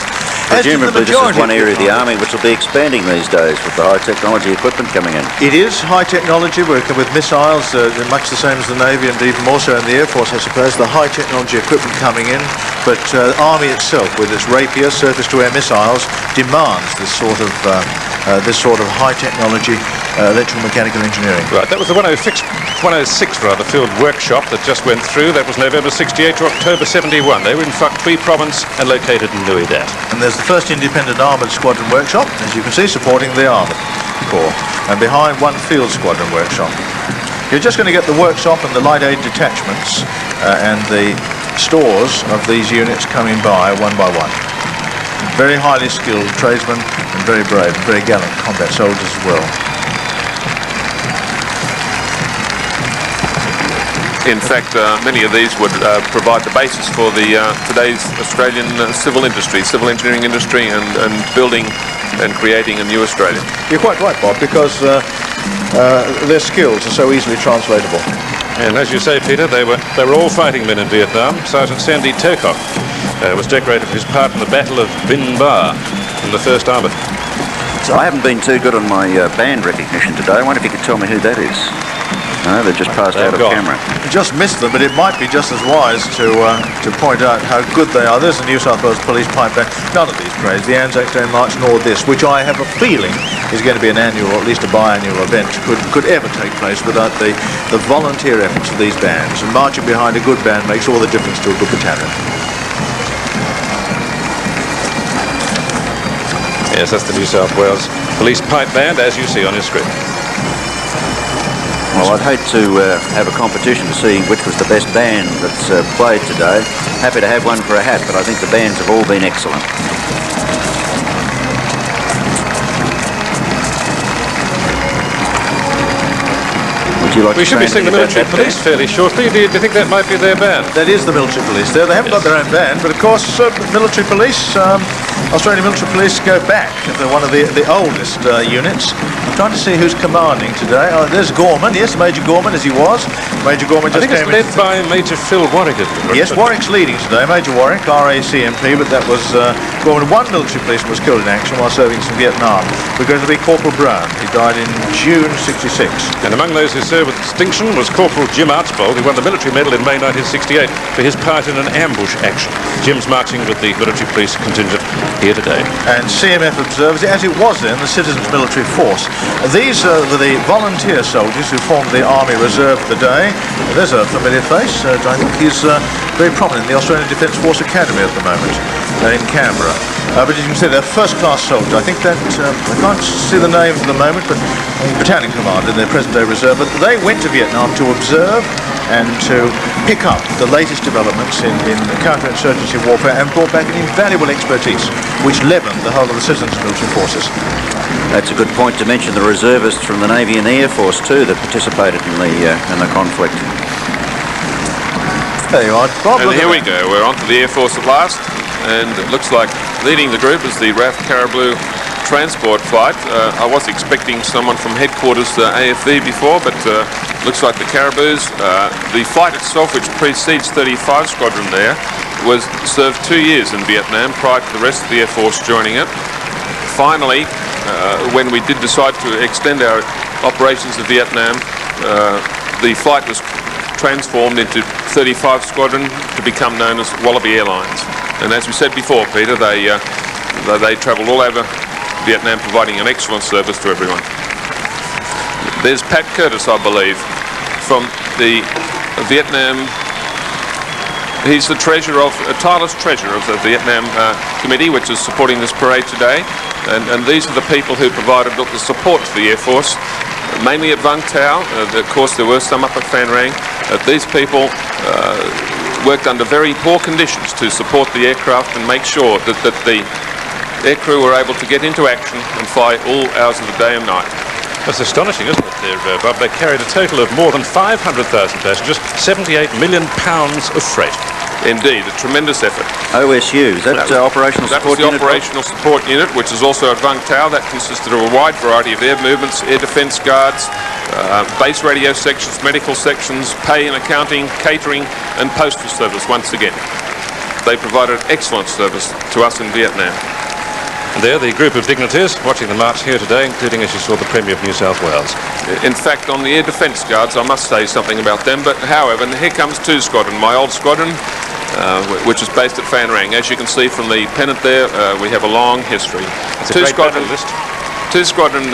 Presumably this is one area of the Army which will be expanding these days with the high technology equipment coming in. It is high technology, working with missiles, much the same as the Navy and even more so in the Air Force, I suppose. The high technology equipment coming in, but Army itself, with its Rapier surface-to-air missiles, demands this sort of high technology electrical mechanical engineering. Right, that was the 106 field workshop that just went through. That was November 68 to October 71. They were in Phuc Tri province and located in Nui Dat. And there's the first independent armoured squadron workshop, as you can see, supporting the Armoured Corps. And behind, 1 field squadron workshop. You're just going to get the workshop and the light aid detachments and the stores of these units coming by one. Very highly skilled tradesmen and very brave, very gallant combat soldiers as well. In fact, many of these would provide the basis for the today's Australian civil industry, civil engineering industry, and building and creating a new Australia. You're quite right, Bob, because their skills are so easily translatable. And as you say, Peter, they were all fighting men in Vietnam. Sergeant Sandy Turcock was decorated for his part in the Battle of Binh Ba in the 1st Armoured. So I haven't been too good on my band recognition today. I wonder if you could tell me who that is. No, they've just passed out of camera. Just missed them, but it might be just as wise to point out how good they are. There's the New South Wales Police Pipe Band. None of these parades, the Anzac Day March nor this, which I have a feeling is going to be an annual or at least a biannual event, could ever take place without the volunteer efforts of these bands. And marching behind a good band makes all the difference to a good battalion. Yes, that's the New South Wales Police Pipe Band, as you see on your screen. Well, I'd hate to have a competition to see which was the best band that's played today. Happy to have one for a hat, but I think the bands have all been excellent. Would you like we should be seeing the military police fairly shortly. Do you think that might be their band? That is the military police there. They haven't got their own band, but of course, military police, Australian military police go back. They're one of the oldest units. I'm trying to see who's commanding today. Oh, there's Gorman. Yes, Major Gorman, as he was. Major Gorman just came in. I think it's led by Major Phil Warwick. Yes, Warwick's leading today. Major Warwick, RACMP, but that was Gorman. 1 military policeman was killed in action while serving in Vietnam. We're going to be Corporal Brown. He died in June '66. And among those who served with distinction was Corporal Jim Archbold, who won the military medal in May 1968 for his part in an ambush action. Jim's marching with the military police contingent here today. And CMF observes, as it was then, the Citizens Military Force. These were the volunteer soldiers who formed the Army Reserve of the day. There's a familiar face. I think he's very prominent in the Australian Defence Force Academy at the moment in Canberra. But as you can see, they're first-class soldiers. I think that, I can't see the names at the moment, but battalion commander in their present-day reserve. But they went to Vietnam to observe and to pick up the latest developments in counter-insurgency warfare and brought back an invaluable expertise which leavened the whole of the Citizens Military Forces. That's a good point to mention the reservists from the Navy and the Air Force too that participated in the conflict. There you are, Bob. And here we go. We're on to the Air Force at last, and it looks like leading the group is the RAF Caribou transport flight. I was expecting someone from headquarters AFV before, but looks like the Caribous. The flight itself, which precedes 35 Squadron there, was served 2 years in Vietnam prior to the rest of the Air Force joining it. Finally, when we did decide to extend our operations to Vietnam, the flight was transformed into 35 Squadron to become known as Wallaby Airlines. And as we said before, Peter, they travelled all over Vietnam providing an excellent service to everyone. There's Pat Curtis, I believe, from the Vietnam. He's the tireless treasurer of the Vietnam Committee, which is supporting this parade today. And these are the people who provided the support to the Air Force, mainly at Vung Tau. Of course, there were some up at Phan Rang. These people worked under very poor conditions to support the aircraft and make sure that the air crew were able to get into action and fly all hours of the day and night. That's astonishing, isn't it, there, Bob? They carried a total of more than 500,000 passengers, 78 million pounds of freight. Indeed, a tremendous effort. OSU, is that Operational Support Unit? That was the Operational Support Unit, which is also at Vung Tau. That consisted of a wide variety of air movements, air defence guards, base radio sections, medical sections, pay and accounting, catering and postal service once again. They provided excellent service to us in Vietnam. And there, the group of dignitaries watching the march here today, including, as you saw, the Premier of New South Wales. In fact, on the Air Defence Guards, I must say something about them, but however, here comes 2 Squadron, my old squadron, which is based at Phan Rang. As you can see from the pennant there, we have a long history. 2 Squadron list. 2 Squadron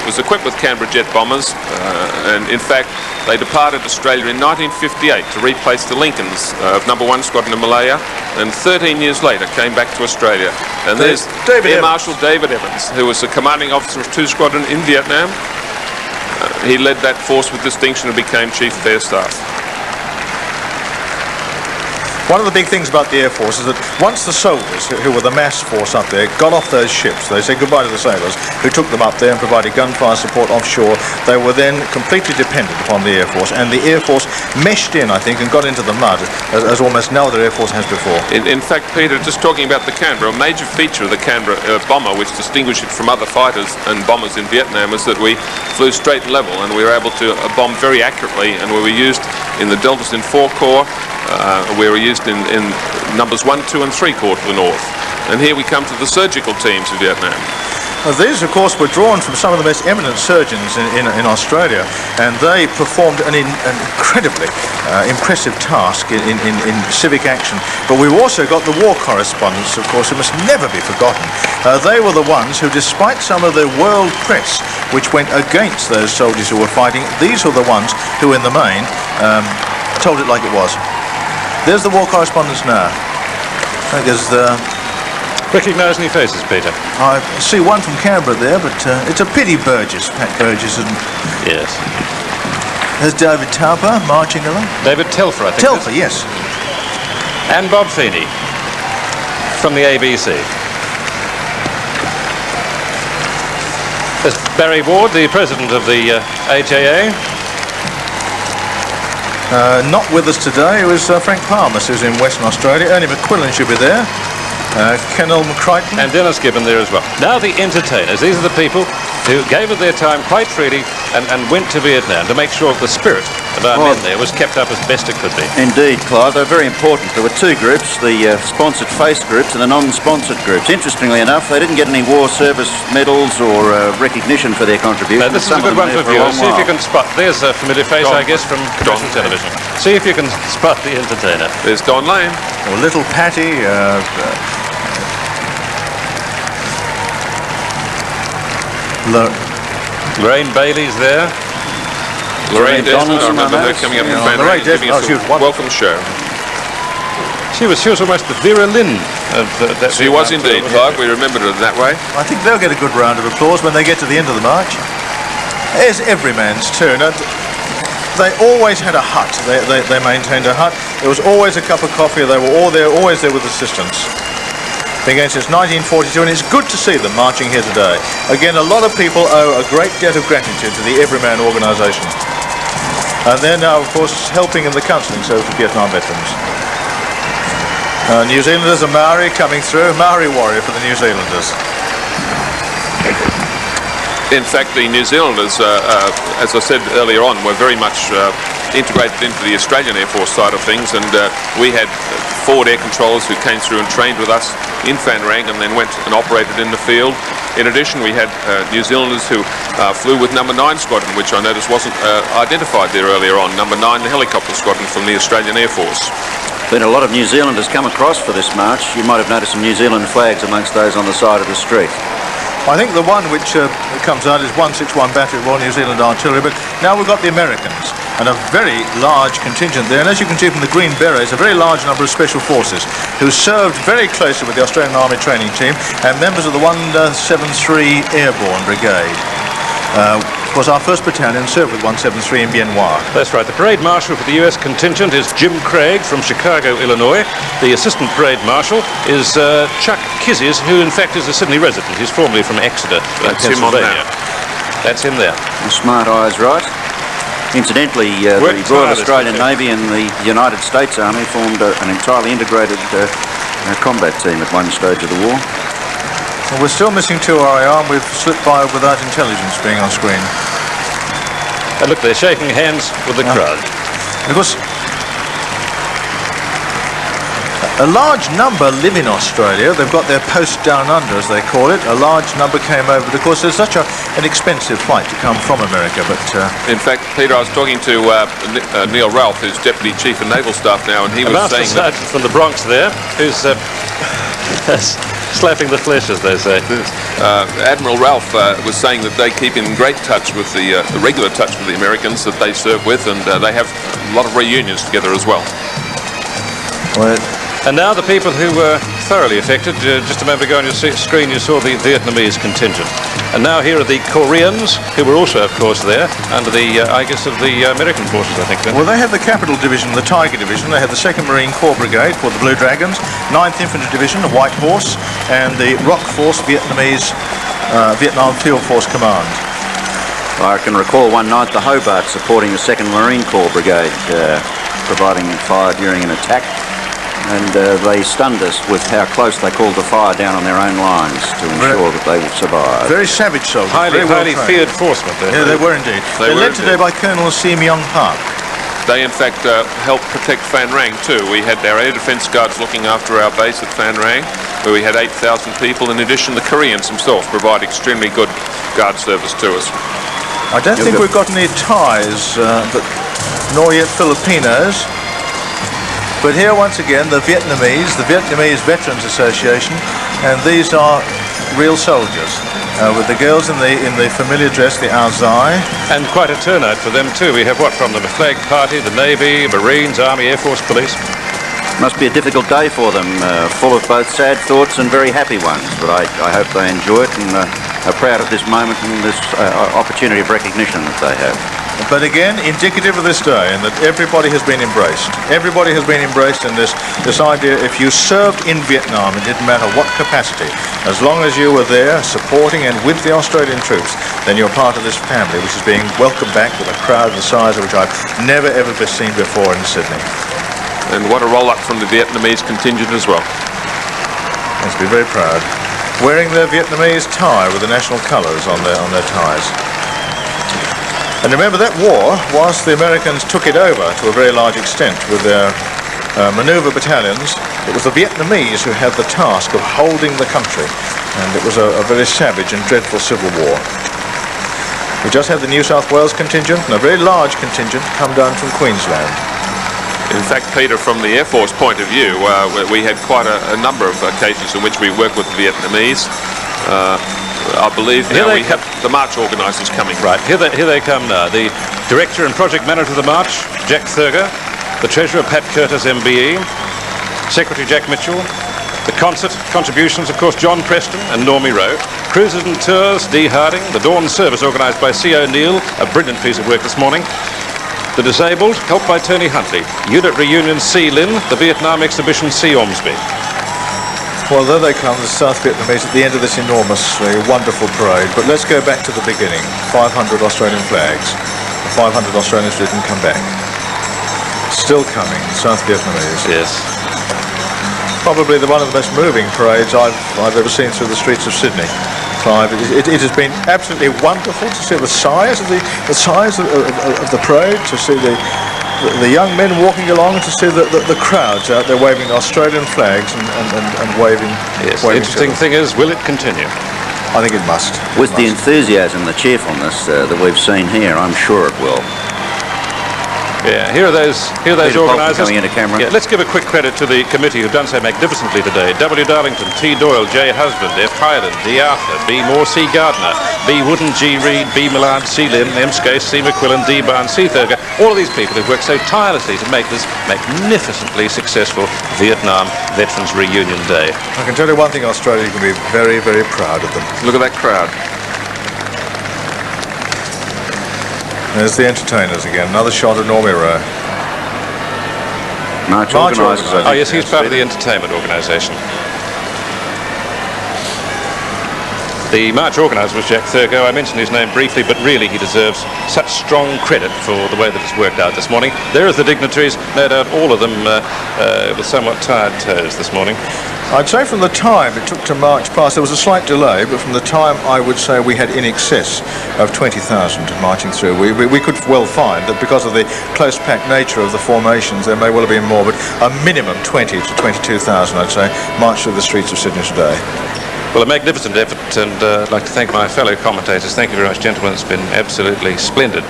was equipped with Canberra jet bombers, and in fact, they departed Australia in 1958 to replace the Lincolns of No. 1 Squadron in Malaya, and 13 years later came back to Australia. And there's Air Marshal David Evans, who was the commanding officer of 2 Squadron in Vietnam. He led that force with distinction and became Chief of Air Staff. One of the big things about the Air Force is that once the soldiers, who were the mass force up there, got off those ships, they said goodbye to the sailors who took them up there and provided gunfire support offshore. They were then completely dependent upon the Air Force, and the Air Force meshed in, I think, and got into the mud as almost no other Air Force has before. In fact, Peter, just talking about the Canberra, a major feature of the Canberra bomber, which distinguished it from other fighters and bombers in Vietnam, is that we flew straight and level, and we were able to bomb very accurately, and we were used in the Deltas in 4 Corps. We were used in numbers 1, 2 and 3 Corps to the north. And here we come to the surgical teams of Vietnam. These, of course, were drawn from some of the most eminent surgeons in Australia, and they performed an incredibly impressive task in civic action. But we've also got the war correspondents, of course, who must never be forgotten. They were the ones who, despite some of the world press which went against those soldiers who were fighting, these were the ones who, in the main, told it like it was. There's the war correspondents now. I think there's Recognise any faces, Peter? I see one from Canberra there, but it's a pity Burgess, Pat Burgess, isn't it? Yes. There's David Tauper marching along. David Telfer, I think. Telfer, yes. And Bob Feeney from the ABC. There's Barry Ward, the president of the HAA. Not with us today. It was Frank Palmer, who's in Western Australia. Ernie McQuillan should be there. Kennel McCrighton. And Dennis Gibbon there as well. Now the entertainers. These are the people who gave of their time quite freely and went to Vietnam to make sure the spirit of our men there was kept up as best it could be. Indeed, Clive, they're very important. There were two groups, the sponsored face groups and the non-sponsored groups. Interestingly enough, they didn't get any war service medals or recognition for their contribution. Now, this is a good one for viewers. See if you can spot. There's a familiar face, I guess, from commercial television. See if you can spot the entertainer. There's Don Lane. Well, little Patty. Lorraine Bailey's there. Lorraine Desmond, I remember her coming up in Fan Rang, giving us a welcome show. She was almost the Vera Lynn of that. She was indeed, Clive. We remembered her that way. I think they'll get a good round of applause when they get to the end of the march. There's every man's turn. They always had a hut. They maintained a hut. There was always a cup of coffee. They were always there with assistance. Been going since 1942, and it's good to see them marching here today. Again, a lot of people owe a great debt of gratitude to the Everyman organisation. And they're now, of course, helping in the counselling service for Vietnam veterans. New Zealanders are Maori coming through. Maori warrior for the New Zealanders. In fact, the New Zealanders, as I said earlier on, were very much integrated into the Australian Air Force side of things, and we had forward air controllers who came through and trained with us in Fan Rang and then went and operated in the field. In addition, we had New Zealanders who flew with Number 9 Squadron, which I noticed wasn't identified there earlier on. Number 9, the helicopter squadron from the Australian Air Force. Been a lot of New Zealanders come across for this march. You might have noticed some New Zealand flags amongst those on the side of the street. I think the one which comes out is 161 Battery Royal New Zealand Artillery, but now we've got the Americans and a very large contingent there, and as you can see from the Green Berets, a very large number of special forces who served very closely with the Australian Army training team and members of the 173 Airborne Brigade. Of course, our 1st Battalion served with 173 in Bien Hoa. That's right. The parade marshal for the US contingent is Jim Craig from Chicago, Illinois. The assistant parade marshal is Chuck Kizzies, who in fact is a Sydney resident. He's formerly from Exeter, Pennsylvania. That's him there. The smart eyes, right? Incidentally, the Royal Australian Navy and the United States Army formed an entirely integrated combat team at one stage of the war. Well, we're still missing 2 RAR, and we've slipped by without intelligence being on screen. And look, they're shaking hands with the crowd. And of course, a large number live in Australia. They've got their post down under, as they call it. A large number came over. But of course, there's such an expensive flight to come from America. But in fact, Peter, I was talking to Neil Ralph, who's Deputy Chief of Naval Staff now, and he was saying that from the Bronx there, who's slapping the flesh, as they say. Admiral Ralph was saying that they keep in great touch with the regular touch with the Americans that they serve with, and they have a lot of reunions together as well. And now the people who were thoroughly affected. Just a moment ago on your screen you saw the Vietnamese contingent. And now here are the Koreans, who were also, of course, there under the aegis of the American forces, I think. Well, they had the Capital Division, the Tiger Division. They had the 2nd Marine Corps Brigade called the Blue Dragons, 9th Infantry Division, the White Horse, and the Rock Force Vietnamese Vietnam Field Force Command. I can recall one night the Hobart supporting the 2nd Marine Corps Brigade, providing fire during an attack. And they stunned us with how close they called the fire down on their own lines to ensure that they would survive. Very savage soldiers. Highly feared force. Yeah, they were indeed. They're led today by Colonel Sim Yong Park. They, in fact, helped protect Fan Rang too. We had our air defence guards looking after our base at Fan Rang, where we had 8,000 people. In addition, the Koreans themselves provide extremely good guard service to us. I don't think we've got any Thais, nor yet Filipinos. But here once again the Vietnamese Veterans Association, and these are real soldiers with the girls in the familiar dress, the Arzai. And quite a turnout for them too. We have what from them? A flag party, the Navy, Marines, Army, Air Force, Police. Must be a difficult day for them, full of both sad thoughts and very happy ones. But I hope they enjoy it and are proud of this moment and this opportunity of recognition that they have. But again, indicative of this day, and that everybody has been embraced. Everybody has been embraced in this idea, if you served in Vietnam, it didn't matter what capacity, as long as you were there supporting and with the Australian troops, then you're part of this family, which is being welcomed back with a crowd the size of which I've never ever seen before in Sydney. And what a roll-up from the Vietnamese contingent as well. Let's be very proud. Wearing their Vietnamese tie with the national colours on their ties. And remember, that war, whilst the Americans took it over to a very large extent with their manoeuvre battalions, it was the Vietnamese who had the task of holding the country, and it was a very savage and dreadful civil war. We just had the New South Wales contingent and a very large contingent come down from Queensland. In fact, Peter, from the Air Force point of view, we had quite a number of occasions in which we worked with the Vietnamese. I believe now we have the march organisers coming. Right, here they come now. The director and project manager of the march, Jack Thurger, the treasurer, Pat Curtis, MBE, secretary, Jack Mitchell, the concert contributions, of course, John Preston and Normie Rowe, cruises and tours, Dee Harding, the dawn service organised by C. O'Neill, a brilliant piece of work this morning, the disabled, helped by Tony Huntley, unit reunion C. Lin, the Vietnam exhibition C. Ormsby. Well, there they come, the South Vietnamese, at the end of this enormously wonderful parade. But let's go back to the beginning. 500 Australian flags. The 500 Australians didn't come back. Still coming, South Vietnamese. Yes. Probably one of the most moving parades I've ever seen through the streets of Sydney. Clive, it has been absolutely wonderful to see the size of the parade, to see the young men walking along, to see the crowds out there waving Australian flags and waving. Yes, the interesting thing is, will it continue? I think it must. With the enthusiasm, the cheerfulness that we've seen here, I'm sure it will. Yeah, here are those organisers. Coming into camera. Yeah, let's give a quick credit to the committee who've done so magnificently today. W. Darlington, T. Doyle, J. Husband, F. Hyland, D. Arthur, B. Moore, C. Gardner, B. Wooden, G. Reid, B. Millard, C. Lynn, M. Scase, C. McQuillan, D. Barnes, C. Thurger. All of these people have worked so tirelessly to make this magnificently successful Vietnam Veterans Reunion Day. I can tell you one thing, Australia can be very, very proud of them. Look at that crowd. There's the entertainers again. Another shot of Normie Rowe. March organisers. Oh yes, he's part of the entertainment organisation. The march organiser was Jack Thurgo. I mentioned his name briefly, but really he deserves such strong credit for the way that it's worked out this morning. There are the dignitaries, no doubt all of them with somewhat tired toes this morning. I'd say from the time it took to march past, there was a slight delay, but from the time I would say we had in excess of 20,000 marching through. We could well find that because of the close-packed nature of the formations, there may well have been more, but a minimum 20 to 22,000, I'd say, marched through the streets of Sydney today. Well, a magnificent effort, and I'd like to thank my fellow commentators. Thank you very much, gentlemen. It's been absolutely splendid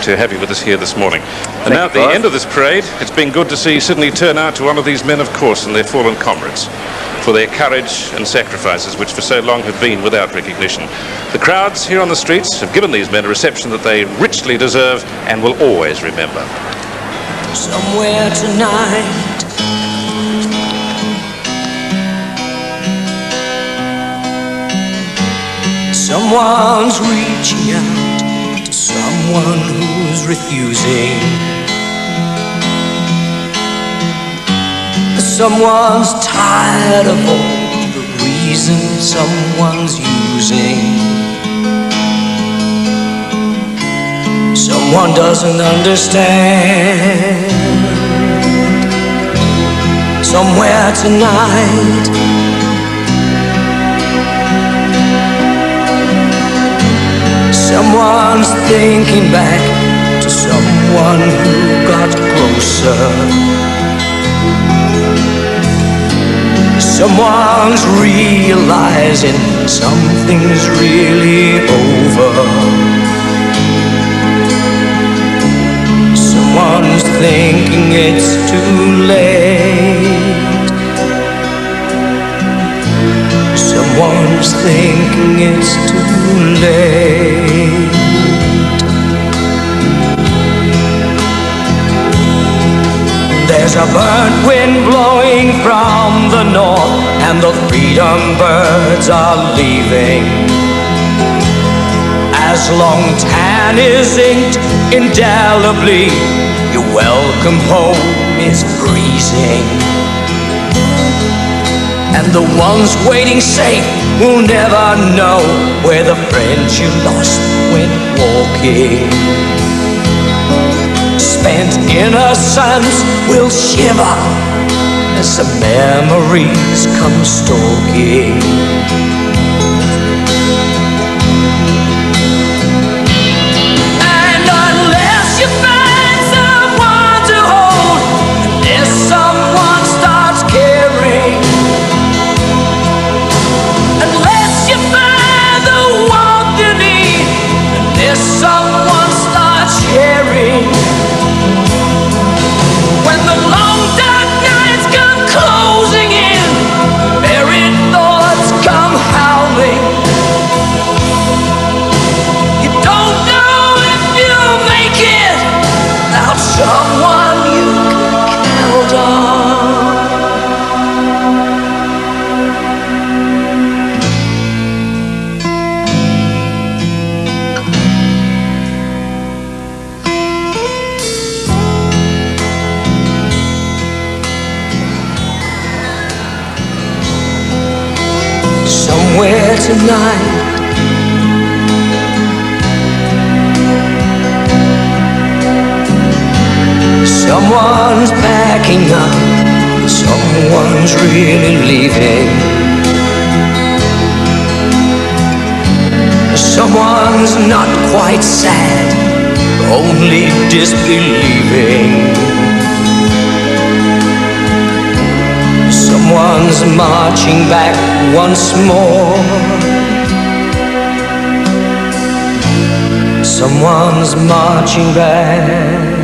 to have you with us here this morning. And now at the end of this parade, it's been good to see Sydney turn out to honour these men, of course, and their fallen comrades for their courage and sacrifices, which for so long have been without recognition. The crowds here on the streets have given these men a reception that they richly deserve and will always remember. Somewhere tonight, someone's reaching out to someone who's refusing. Someone's tired of all the reasons someone's using. Someone doesn't understand. Somewhere tonight, someone's thinking back to someone who got closer. Someone's realizing something's really over. Someone's thinking it's too late. Someone's thinking it's too late. There's a burnt wind blowing from the north, and the freedom birds are leaving. As long tan is inked indelibly, your welcome home is freezing. And the ones waiting safe will never know where the friends you lost went walking. Spent innocence will shiver as the memories come stalking. And I tonight. Someone's packing up, someone's really leaving. Someone's not quite sad, only disbelieving. Someone's marching back once more. Someone's marching back.